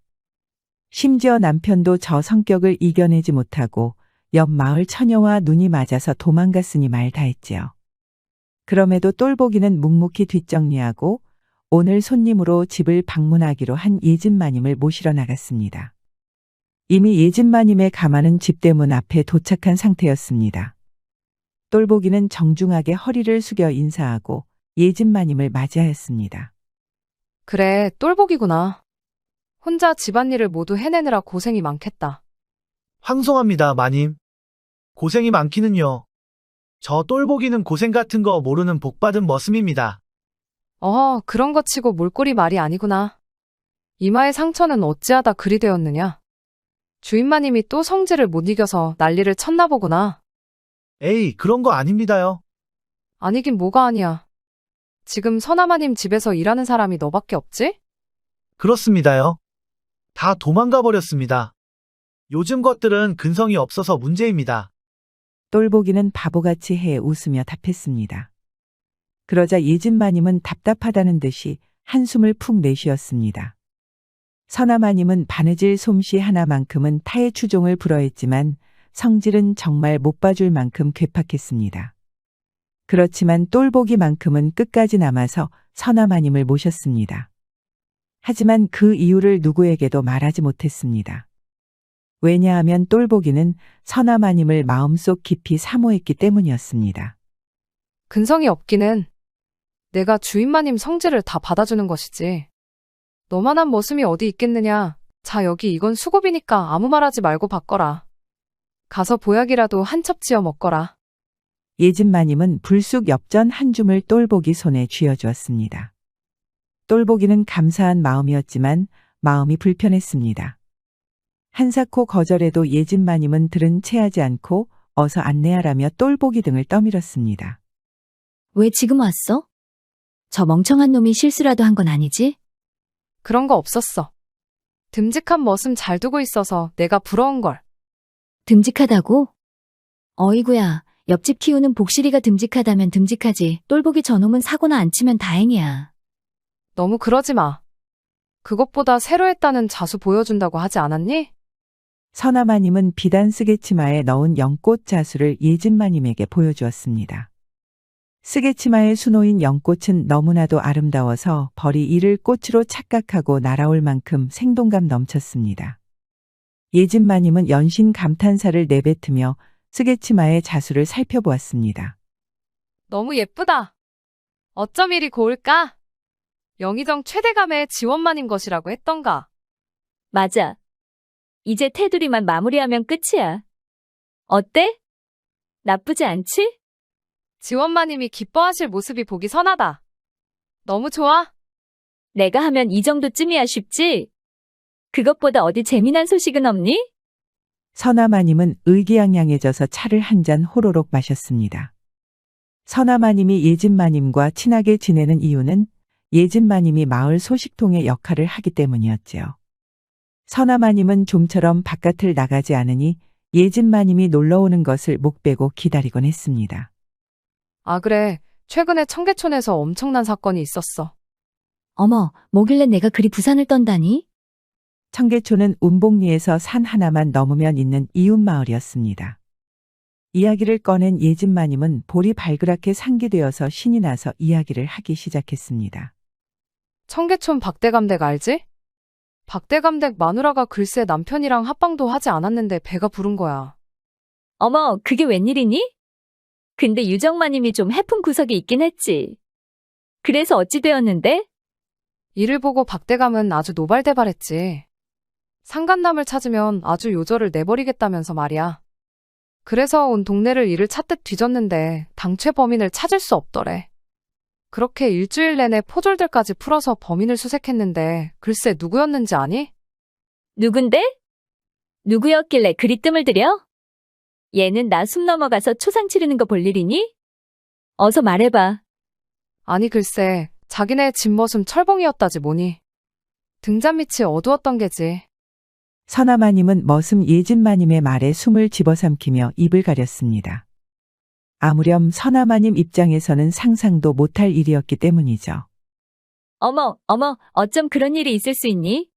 심지어 남편도 저 성격을 이겨내지 못하고 옆 마을 처녀와 눈이 맞아서 도망갔으니 말 다했지요. 그럼에도 똘보기는 묵묵히 뒷정리하고 오늘 손님으로 집을 방문하기로 한 예진마님을 모시러 나갔습니다. 이미 예진마님의 가마는 집대문 앞에 도착한 상태였습니다. 똘보기는 정중하게 허리를 숙여 인사하고 예진마님을 맞이하였습니다. 그래, 똘보기구나. 혼자 집안일을 모두 해내느라 고생이 많겠다. 황송합니다, 마님. 고생이 많기는요. 저 똘보기는 고생 같은 거 모르는 복받은 머슴입니다. 그런 거 치고 몰골이 말이 아니구나. 이마의 상처는 어찌하다 그리 되었느냐. 주인마님이 또 성질을 못 이겨서 난리를 쳤나 보구나. 에이, 그런 거 아닙니다요. 아니긴 뭐가 아니야. 지금 서나마님 집에서 일하는 사람이 너밖에 없지? 그렇습니다요. 다 도망가 버렸습니다. 요즘 것들은 근성이 없어서 문제입니다. 똘보기는 바보같이 해 웃으며 답했습니다. 그러자 예진마님은 답답하다는 듯이 한숨을 푹 내쉬었습니다. 서나마님은 바느질 솜씨 하나만큼은 타의 추종을 불허했지만 성질은 정말 못 봐줄 만큼 괴팍했습니다. 그렇지만 똘보기만큼은 끝까지 남아서 서나마님을 모셨습니다. 하지만 그 이유를 누구에게도 말하지 못했습니다. 왜냐하면 똘보기는 서나마님을 마음속 깊이 사모했기 때문이었습니다. 근성이 없기는 내가 주인마님 성질을 다 받아주는 것이지. 너만한 머슴이 어디 있겠느냐. 자, 여기 이건 수고비니까 아무 말하지 말고 바꿔라. 가서 보약이라도 한 첩 지어 먹거라. 예진마님은 불쑥 엽전 한 줌을 똘보기 손에 쥐어주었습니다. 똘보기는 감사한 마음이었지만 마음이 불편했습니다. 한사코 거절에도 예진마님은 들은 체하지 않고 어서 안내하라며 똘보기 등을 떠밀었습니다. 왜 지금 왔어? 저 멍청한 놈이 실수라도 한 건 아니지? 그런 거 없었어. 듬직한 머슴 잘 두고 있어서 내가 부러운걸. 듬직하다고? 어이구야, 옆집 키우는 복실이가 듬직하다면 듬직하지. 똘보기 저놈은 사고나 안 치면 다행이야. 너무 그러지 마. 그것보다 새로 했다는 자수 보여준다고 하지 않았니? 서나마님은 비단 쓰개치마에 넣은 연꽃 자수를 예진마님에게 보여주었습니다. 쓰개치마에 수놓인 연꽃은 너무나도 아름다워서 벌이 이를 꽃으로 착각하고 날아올 만큼 생동감 넘쳤습니다. 예진마님은 연신 감탄사를 내뱉으며 쓰개치마의 자수를 살펴보았습니다. 너무 예쁘다. 어쩜 이리 고울까? 영의정 최대감의 지원마님 것이라고 했던가. 맞아. 이제 테두리만 마무리하면 끝이야. 어때? 나쁘지 않지? 지원마님이 기뻐하실 모습이 보기 선하다. 너무 좋아. 내가 하면 이 정도쯤이야 쉽지? 그것보다 어디 재미난 소식은 없니? 서나마님은 의기양양해져서 차를 한 잔 호로록 마셨습니다. 서나마님이 예진마님과 친하게 지내는 이유는 예진마님이 마을 소식통의 역할을 하기 때문이었지요. 서나마님은 좀처럼 바깥을 나가지 않으니 예진마님이 놀러오는 것을 목 빼고 기다리곤 했습니다. 아, 그래. 최근에 청계촌에서 엄청난 사건이 있었어. 어머, 뭐길래 내가 그리 부산을 떤다니? 청계촌은 운봉리에서 산 하나만 넘으면 있는 이웃마을이었습니다. 이야기를 꺼낸 예진마님은 볼이 발그랗게 상기되어서 신이 나서 이야기를 하기 시작했습니다. 청계촌 박대감댁 알지? 박대감댁 마누라가 글쎄 남편이랑 합방도 하지 않았는데 배가 부른 거야. 어머, 그게 웬일이니? 근데 유정마님이 좀 해픈 구석이 있긴 했지. 그래서 어찌 되었는데? 이를 보고 박대감은 아주 노발대발했지. 상간남을 찾으면 아주 요절을 내버리겠다면서 말이야. 그래서 온 동네를 이를 찾듯 뒤졌는데 당최 범인을 찾을 수 없더래. 그렇게 일주일 내내 포졸들까지 풀어서 범인을 수색했는데 글쎄 누구였는지 아니? 누군데? 누구였길래 그리 뜸을 들여? 얘는 나 숨 넘어가서 초상 치르는 거 볼 일이니? 어서 말해봐. 아니 글쎄, 자기네 집머슴 철봉이었다지 뭐니. 등잔 밑이 어두웠던 게지. 서나마님은 머슴 예진마님의 말에 숨을 집어삼키며 입을 가렸습니다. 아무렴 서나마님 입장에서는 상상도 못할 일이었기 때문이죠. 어머, 어쩜 그런 일이 있을 수 있니?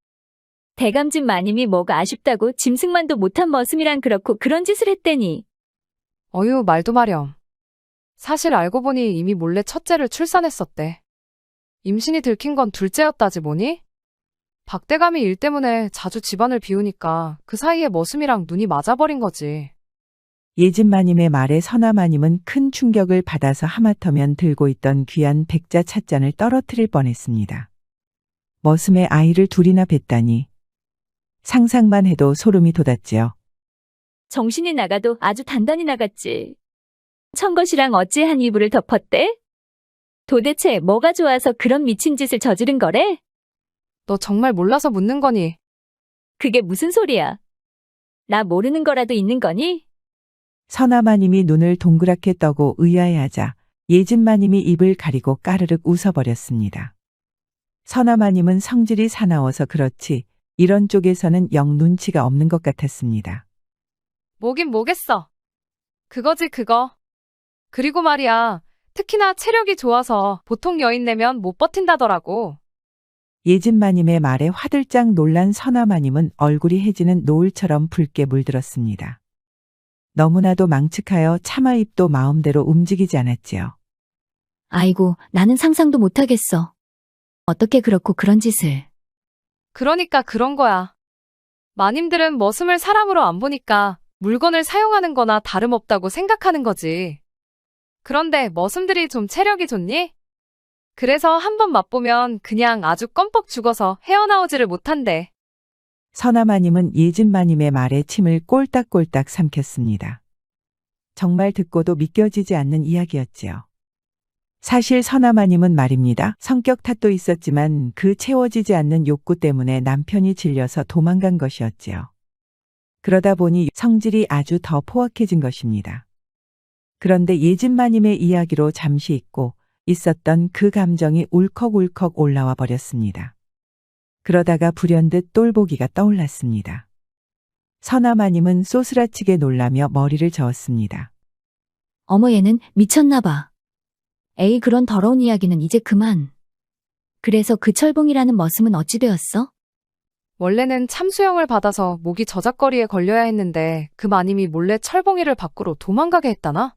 대감집 마님이 뭐가 아쉽다고 짐승만도 못한 머슴이란 그렇고 그런 짓을 했대니. 어휴, 말도 마렴. 사실 알고 보니 이미 몰래 첫째를 출산했었대. 임신이 들킨 건 둘째였다지 뭐니? 박대감이 일 때문에 자주 집안을 비우니까 그 사이에 머슴이랑 눈이 맞아버린 거지. 예진마님의 말에 서나마님은 큰 충격을 받아서 하마터면 들고 있던 귀한 백자 찻잔을 떨어뜨릴 뻔했습니다. 머슴의 아이를 둘이나 뵀다니. 상상만 해도 소름이 돋았지요. 정신이 나가도 아주 단단히 나갔지. 청것이랑 어찌한 이불을 덮었대? 도대체 뭐가 좋아서 그런 미친 짓을 저지른 거래? 너 정말 몰라서 묻는 거니? 그게 무슨 소리야? 나 모르는 거라도 있는 거니? 서나마님이 눈을 동그랗게 떠고 의아해하자 예진마님이 입을 가리고 까르륵 웃어버렸습니다. 서나마님은 성질이 사나워서 그렇지 이런 쪽에서는 영 눈치가 없는 것 같았습니다. 뭐긴 뭐겠어. 그거지 그거. 그리고 말이야, 특히나 체력이 좋아서 보통 여인내면 못 버틴다더라고. 예진마님의 말에 화들짝 놀란 서나마님은 얼굴이 해지는 노을처럼 붉게 물들었습니다. 너무나도 망측하여 차마 입도 마음대로 움직이지 않았지요. 아이고, 나는 상상도 못하겠어. 어떻게 그렇고 그런 짓을. 그러니까 그런 거야. 마님들은 머슴을 사람으로 안 보니까 물건을 사용하는 거나 다름없다고 생각하는 거지. 그런데 머슴들이 좀 체력이 좋니? 그래서 한번 맛보면 그냥 아주 껌뻑 죽어서 헤어나오지를 못한대. 서나마님은 예진마님의 말에 침을 꼴딱꼴딱 삼켰습니다. 정말 듣고도 믿겨지지 않는 이야기였지요. 사실 서나마님은 말입니다. 성격 탓도 있었지만 그 채워지지 않는 욕구 때문에 남편이 질려서 도망간 것이었지요. 그러다 보니 성질이 아주 더 포악해진 것입니다. 그런데 예진마님의 이야기로 잠시 잊고 있었던 그 감정이 울컥울컥 올라와 버렸습니다. 그러다가 불현듯 똘보기가 떠올랐습니다. 서나마님은 쏘스라치게 놀라며 머리를 저었습니다. 어머, 얘는 미쳤나 봐. 에이, 그런 더러운 이야기는 이제 그만. 그래서 그 철봉이라는 머슴은 어찌 되었어? 원래는 참수형을 받아서 목이 저작거리에 걸려야 했는데 그 마님이 몰래 철봉이를 밖으로 도망가게 했다나?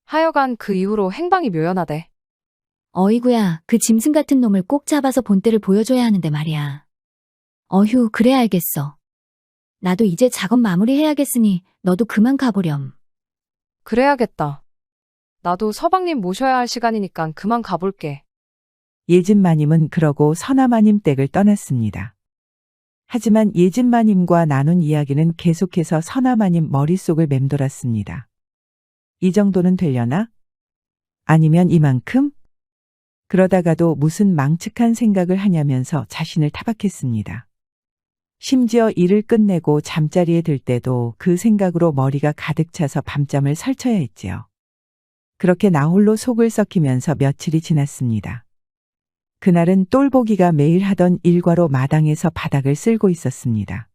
하여간 그 이후로 행방이 묘연하대. 어이구야, 그 짐승 같은 놈을 꼭 잡아서 본때를 보여줘야 하는데 말이야. 어휴, 그래 알겠어. 나도 이제 작업 마무리해야겠으니 너도 그만 가보렴. 그래야겠다. 나도 서방님 모셔야 할 시간이니까 그만 가볼게. 예진마님은 그러고 서나마님 댁을 떠났습니다. 하지만 예진마님과 나눈 이야기는 계속해서 서나마님 머릿속을 맴돌았습니다. 이 정도는 되려나? 아니면 이만큼? 그러다가도 무슨 망측한 생각을 하냐면서 자신을 타박했습니다. 심지어 일을 끝내고 잠자리에 들 때도 그 생각으로 머리가 가득 차서 밤잠을 설쳐야 했지요. 그렇게 나홀로 속을 썩히면서 며칠이 지났습니다. 그날은 똘보기가 매일 하던 일과로 마당에서 바닥을 쓸고 있었습니다.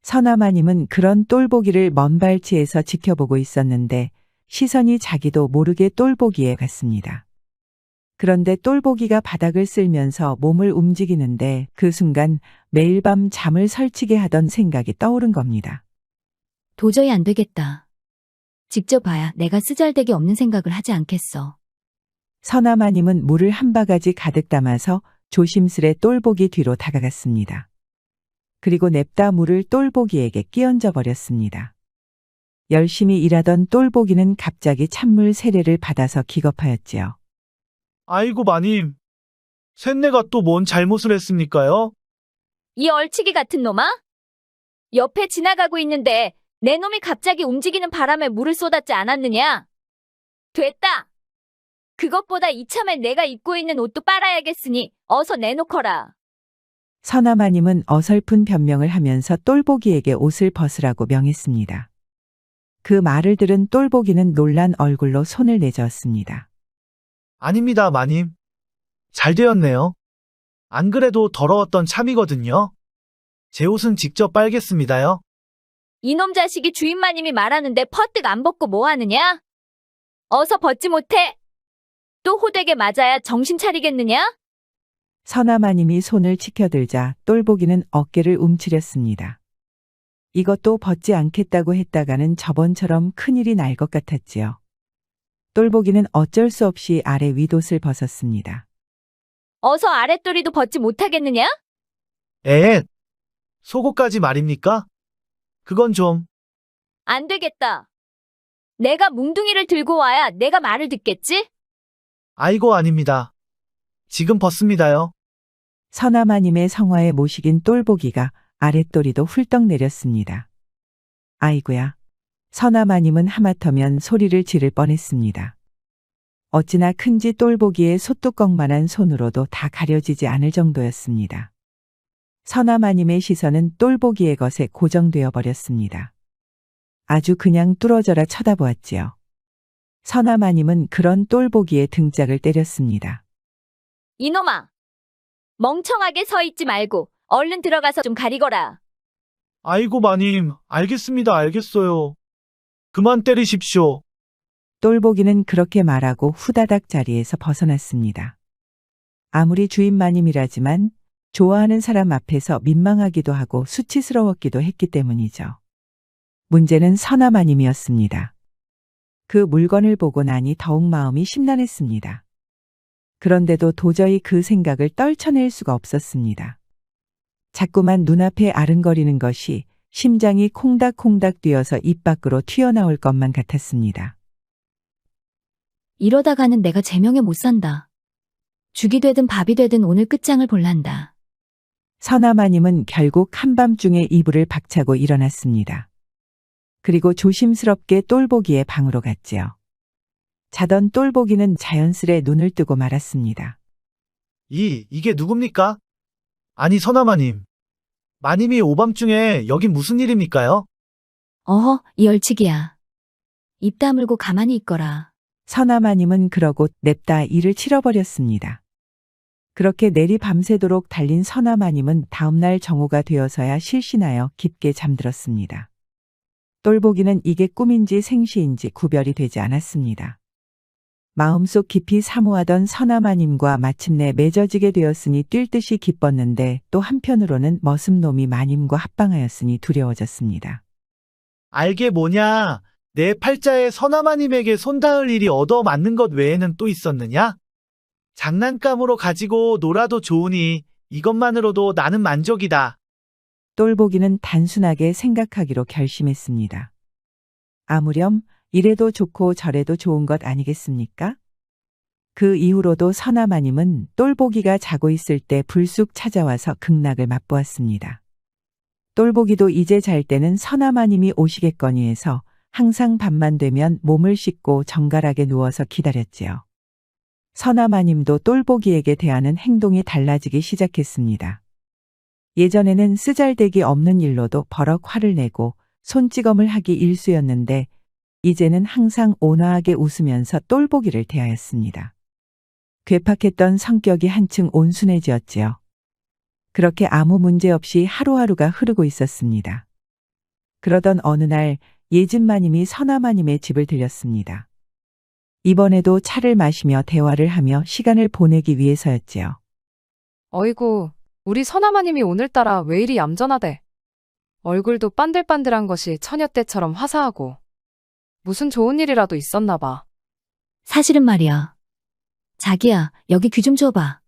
서나마님은 그런 똘보기를 먼 발치에서 지켜보고 있었는데 시선이 자기도 모르게 똘보기에 갔습니다. 그런데 똘보기가 바닥을 쓸면서 몸을 움직이는데 그 순간 매일 밤 잠을 설치게 하던 생각이 떠오른 겁니다. 도저히 안 되겠다. 직접 봐야 내가 쓰잘데기 없는 생각을 하지 않겠어. 서나마님은 물을 한 바가지 가득 담아서 조심스레 똘보기 뒤로 다가갔습니다. 그리고 냅다 물을 똘보기에게 끼얹어 버렸습니다. 열심히 일하던 똘보기는 갑자기 찬물 세례를 받아서 기겁하였지요. 아이고 마님. 쇳내가 또 뭔 잘못을 했습니까요? 이 얼치기 같은 놈아? 옆에 지나가고 있는데 내 놈이 갑자기 움직이는 바람에 물을 쏟았지 않았느냐? 됐다. 그것보다 이참에 내가 입고 있는 옷도 빨아야겠으니 어서 내놓거라. 서나마님은 어설픈 변명을 하면서 똘보기에게 옷을 벗으라고 명했습니다. 그 말을 들은 똘보기는 놀란 얼굴로 손을 내저었습니다. 아닙니다, 마님. 잘 되었네요. 안 그래도 더러웠던 참이거든요. 제 옷은 직접 빨겠습니다요. 이놈 자식이 주인 마님이 말하는데 퍼뜩 안 벗고 뭐 하느냐? 어서 벗지 못해. 또 호되게 맞아야 정신 차리겠느냐? 서나마님이 손을 치켜들자 똘보기는 어깨를 움츠렸습니다. 이것도 벗지 않겠다고 했다가는 저번처럼 큰일이 날 것 같았지요. 똘보기는 어쩔 수 없이 아래 윗옷을 벗었습니다. 어서 아랫도리도 벗지 못하겠느냐? 에 속옷까지 말입니까? 그건 좀. 안 되겠다. 내가 뭉둥이를 들고 와야 내가 말을 듣겠지? 아이고 아닙니다. 지금 벗습니다요. 서나마님의 성화에 모시긴 똘보기가 아랫도리도 훌떡 내렸습니다. 아이고야. 서나마님은 하마터면 소리를 지를 뻔했습니다. 어찌나 큰지 똘보기의 소뚜껑만한 손으로도 다 가려지지 않을 정도였습니다. 서나마님의 시선은 똘보기의 것에 고정되어 버렸습니다. 아주 그냥 뚫어져라 쳐다보았지요. 서나마님은 그런 똘보기의 등짝을 때렸습니다. 이놈아! 멍청하게 서 있지 말고 얼른 들어가서 좀 가리거라. 아이고 마님, 알겠습니다, 알겠어요. 그만 때리십시오. 똘보기는 그렇게 말하고 후다닥 자리에서 벗어났습니다. 아무리 주인 마님이라지만 좋아하는 사람 앞에서 민망하기도 하고 수치스러웠기도 했기 때문이죠. 문제는 서나마님이었습니다. 그 물건을 보고 나니 더욱 마음이 심란했습니다. 그런데도 도저히 그 생각을 떨쳐낼 수가 없었습니다. 자꾸만 눈앞에 아른거리는 것이 심장이 콩닥콩닥 뛰어서 입 밖으로 튀어나올 것만 같았습니다. 이러다가는 내가 제명에 못 산다. 죽이 되든 밥이 되든 오늘 끝장을 볼란다. 서나마님은 결국 한밤중에 이불을 박차고 일어났습니다. 그리고 조심스럽게 똘보기의 방으로 갔지요. 자던 똘보기는 자연스레 눈을 뜨고 말았습니다. 이게 누굽니까? 아니 서나마님. 마님이 오밤중에 여긴 무슨 일입니까요? 어허, 이 얼치기야. 입 다물고 가만히 있거라. 서나마님은 그러고 냅다 일을 치러버렸습니다. 그렇게 내리 밤새도록 달린 서나마님은 다음날 정오가 되어서야 실신하여 깊게 잠들었습니다. 똘보기는 이게 꿈인지 생시인지 구별이 되지 않았습니다. 마음속 깊이 사모하던 서나마님과 마침내 맺어지게 되었으니 뛸 듯이 기뻤는데 또 한편으로는 머슴놈이 마님과 합방하였으니 두려워졌습니다. 알게 뭐냐? 내 팔자에 서나마님에게 손 닿을 일이 얻어맞는 것 외에는 또 있었느냐? 장난감으로 가지고 놀아도 좋으니 이것만으로도 나는 만족이다. 똘보기는 단순하게 생각하기로 결심했습니다. 아무렴 이래도 좋고 저래도 좋은 것 아니겠습니까? 그 이후로도 서나마님은 똘보기가 자고 있을 때 불쑥 찾아와서 극락을 맛보았습니다. 똘보기도 이제 잘 때는 서나마님이 오시겠거니 해서 항상 밤만 되면 몸을 씻고 정갈하게 누워서 기다렸지요. 서나마님도 똘보기에게 대하는 행동이 달라지기 시작했습니다. 예전에는 쓰잘데기 없는 일로도 버럭 화를 내고 손찌검을 하기 일쑤였는데 이제는 항상 온화하게 웃으면서 똘보기를 대하였습니다. 괴팍했던 성격이 한층 온순해지었지요. 그렇게 아무 문제 없이 하루하루가 흐르고 있었습니다. 그러던 어느 날 예진마님이 서나마님의 집을 들렸습니다. 이번에도 차를 마시며 대화를 하며 시간을 보내기 위해서였지요. 어이구, 우리 서나마님이 오늘따라 왜 이리 얌전하대. 얼굴도 반들반들한 것이 처녀 때처럼 화사하고. 무슨 좋은 일이라도 있었나 봐. 사실은 말이야. 자기야, 여기 귀 좀 줘봐.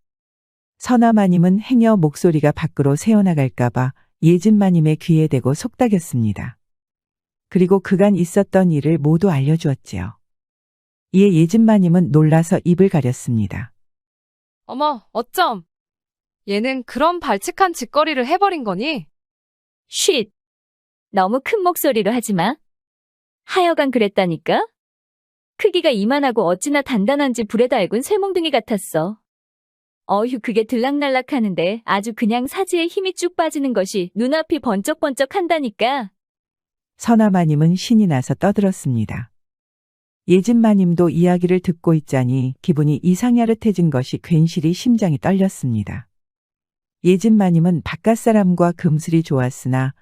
서나마님은 행여 목소리가 밖으로 새어나갈까봐 예진마님의 귀에 대고 속닥였습니다. 그리고 그간 있었던 일을 모두 알려주었지요. 이에 예진마님은 놀라서 입을 가렸습니다. 어머, 어쩜. 얘는 그런 발칙한 짓거리를 해버린 거니? 쉿. 너무 큰 목소리로 하지 마. 하여간 그랬다니까? 크기가 이만하고 어찌나 단단한지 불에 달군 쇠몽둥이 같았어. 어휴, 그게 들락날락 하는데 아주 그냥 사지에 힘이 쭉 빠지는 것이 눈앞이 번쩍번쩍 한다니까. 서나마님은 신이 나서 떠들었습니다. 예진마님도 이야기를 듣고 있자니 기분이 이상야릇해진 것이 괜시리 심장이 떨렸습니다. 예진마님은 바깥사람과 금슬이 좋았으나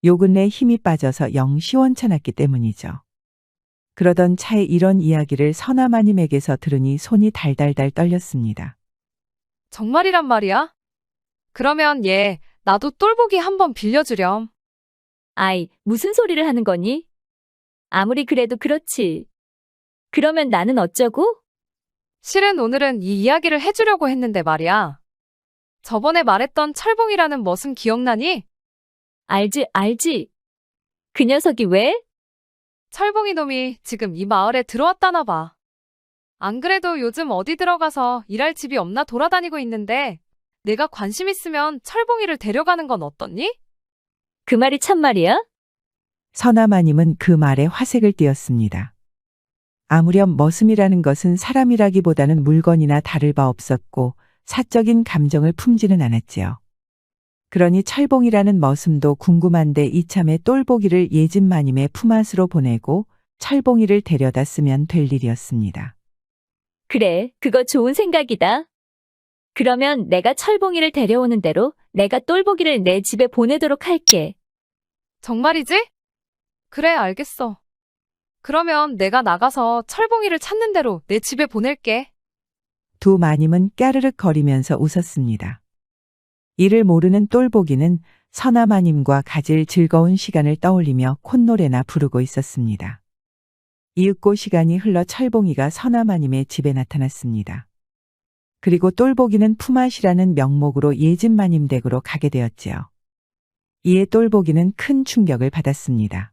요 근래 힘이 빠져서 영 시원찮았기 때문이죠. 그러던 차에 이런 이야기를 서나마님에게서 들으니 손이 달달달 떨렸습니다. 정말이란 말이야? 그러면 얘 나도 똘보기 한번 빌려주렴. 아이, 무슨 소리를 하는 거니? 아무리 그래도 그렇지. 그러면 나는 어쩌고? 실은 오늘은 이 이야기를 해주려고 했는데 말이야. 저번에 말했던 철봉이라는 머슴 기억나니? 알지. 그 녀석이 왜? 철봉이 놈이 지금 이 마을에 들어왔다나 봐. 안 그래도 요즘 어디 들어가서 일할 집이 없나 돌아다니고 있는데 내가 관심 있으면 철봉이를 데려가는 건 어떻니? 그 말이 참말이야? 서나마님은 그 말에 화색을 띠었습니다. 아무렴 머슴이라는 것은 사람이라기보다는 물건이나 다를 바 없었고 사적인 감정을 품지는 않았지요. 그러니 철봉이라는 머슴도 궁금한데 이참에 똘보기를 예진마님의 품앗으로 보내고 철봉이를 데려다 쓰면 될 일이었습니다. 그래, 그거 좋은 생각이다. 그러면 내가 철봉이를 데려오는 대로 내가 똘보기를 내 집에 보내도록 할게. 정말이지? 그래, 알겠어. 그러면 내가 나가서 철봉이를 찾는 대로 내 집에 보낼게. 두 마님은 까르륵 거리면서 웃었습니다. 이를 모르는 똘보기는 서나마님과 가질 즐거운 시간을 떠올리며 콧노래나 부르고 있었습니다. 이윽고 시간이 흘러 철봉이가 서나마님의 집에 나타났습니다. 그리고 똘보기는 품앗이라는 명목으로 예진마님 댁으로 가게 되었지요. 이에 똘보기는 큰 충격을 받았습니다.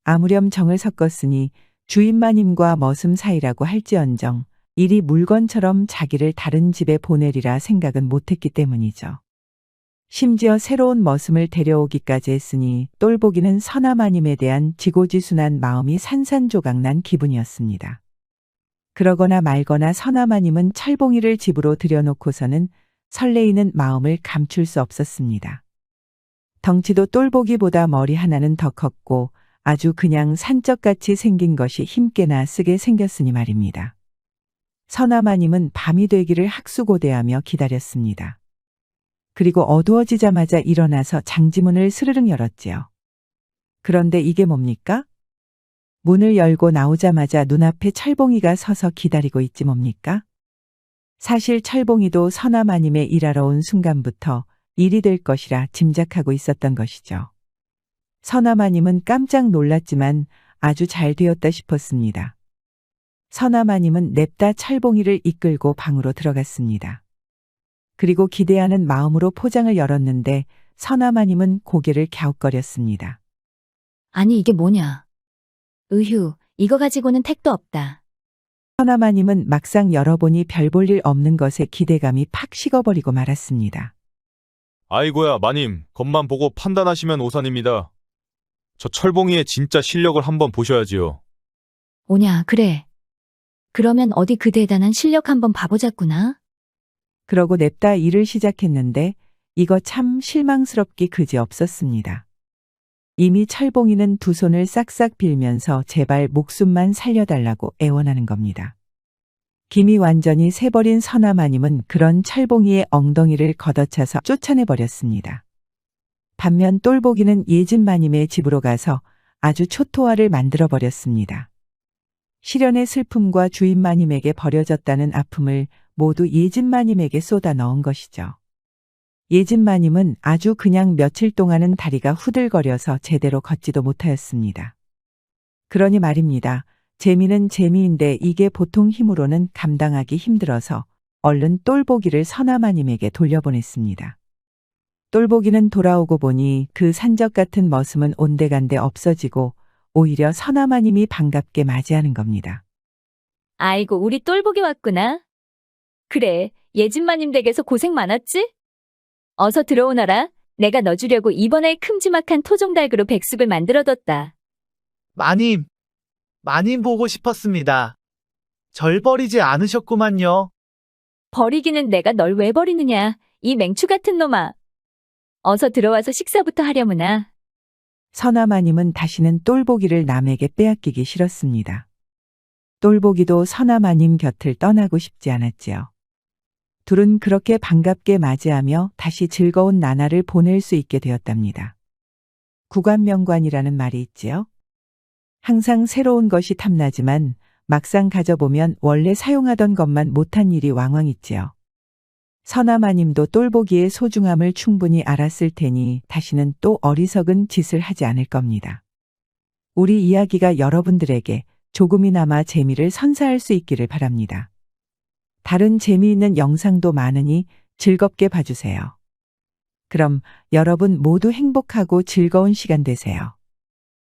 아무렴 정을 섞었으니 주인마님과 머슴 사이라고 할지언정 일이 물건처럼 자기를 다른 집에 보내리라 생각은 못했기 때문이죠. 심지어 새로운 머슴을 데려오기까지 했으니 똘보기는 서나마님에 대한 지고지순한 마음이 산산조각난 기분이었습니다. 그러거나 말거나 서나마님은 철봉이를 집으로 들여놓고서는 설레이는 마음을 감출 수 없었습니다. 덩치도 똘보기보다 머리 하나는 더 컸고 아주 그냥 산적같이 생긴 것이 힘께나 쓰게 생겼으니 말입니다. 서나마님은 밤이 되기를 학수고대하며 기다렸습니다. 그리고 어두워지자마자 일어나서 장지문을 스르륵 열었지요. 그런데 이게 뭡니까? 문을 열고 나오자마자 눈앞에 철봉이가 서서 기다리고 있지 뭡니까? 사실 철봉이도 서나마님의 일하러 온 순간부터 일이 될 것이라 짐작하고 있었던 것이죠. 서나마님은 깜짝 놀랐지만 아주 잘 되었다 싶었습니다. 서나마님은 냅다 철봉이를 이끌고 방으로 들어갔습니다. 그리고 기대하는 마음으로 포장을 열었는데 서나마님은 고개를 갸웃거렸습니다. 아니, 이게 뭐냐? 으휴, 이거 가지고는 택도 없다. 서나마님은 막상 열어보니 별 볼 일 없는 것에 기대감이 팍 식어버리고 말았습니다. 아이고야, 마님, 겉만 보고 판단하시면 오산입니다. 저 철봉이의 진짜 실력을 한번 보셔야지요. 오냐, 그래. 그러면 어디 그 대단한 실력 한번 봐보자꾸나. 그러고 냅다 일을 시작했는데 이거 참 실망스럽기 그지없었습니다. 이미 철봉이는 두 손을 싹싹 빌면서 제발 목숨만 살려달라고 애원하는 겁니다. 김이 완전히 새버린 서나마님은 그런 철봉이의 엉덩이를 걷어차서 쫓아내버렸습니다. 반면 똘보기는 예진마님의 집으로 가서 아주 초토화를 만들어버렸습니다. 시련의 슬픔과 주인마님에게 버려졌다는 아픔을 모두 예진마님에게 쏟아 넣은 것이죠. 예진마님은 아주 그냥 며칠 동안은 다리가 후들거려서 제대로 걷지도 못하였습니다. 그러니 말입니다. 재미는 재미인데 이게 보통 힘으로는 감당하기 힘들어서 얼른 똘보기를 서나마님에게 돌려보냈습니다. 똘보기는 돌아오고 보니 그 산적 같은 머슴은 온데간데 없어지고 오히려 서나마님이 반갑게 맞이하는 겁니다. 아이고, 우리 똘보기 왔구나. 그래, 예진마님 댁에서 고생 많았지? 어서 들어오너라. 내가 너 주려고 이번에 큼지막한 토종닭으로 백숙을 만들어뒀다. 마님 보고 싶었습니다. 절 버리지 않으셨구만요. 버리기는 내가 널 왜 버리느냐, 이 맹추 같은 놈아. 어서 들어와서 식사부터 하려무나. 서나마님은 다시는 똘보기를 남에게 빼앗기기 싫었습니다. 똘보기도 서나마님 곁을 떠나고 싶지 않았지요. 둘은 그렇게 반갑게 맞이하며 다시 즐거운 나날을 보낼 수 있게 되었답니다. 구관명관이라는 말이 있지요. 항상 새로운 것이 탐나지만 막상 가져보면 원래 사용하던 것만 못한 일이 왕왕 있지요. 서나마님도 똘보기의 소중함을 충분히 알았을 테니 다시는 또 어리석은 짓을 하지 않을 겁니다. 우리 이야기가 여러분들에게 조금이나마 재미를 선사할 수 있기를 바랍니다. 다른 재미있는 영상도 많으니 즐겁게 봐주세요. 그럼 여러분 모두 행복하고 즐거운 시간 되세요.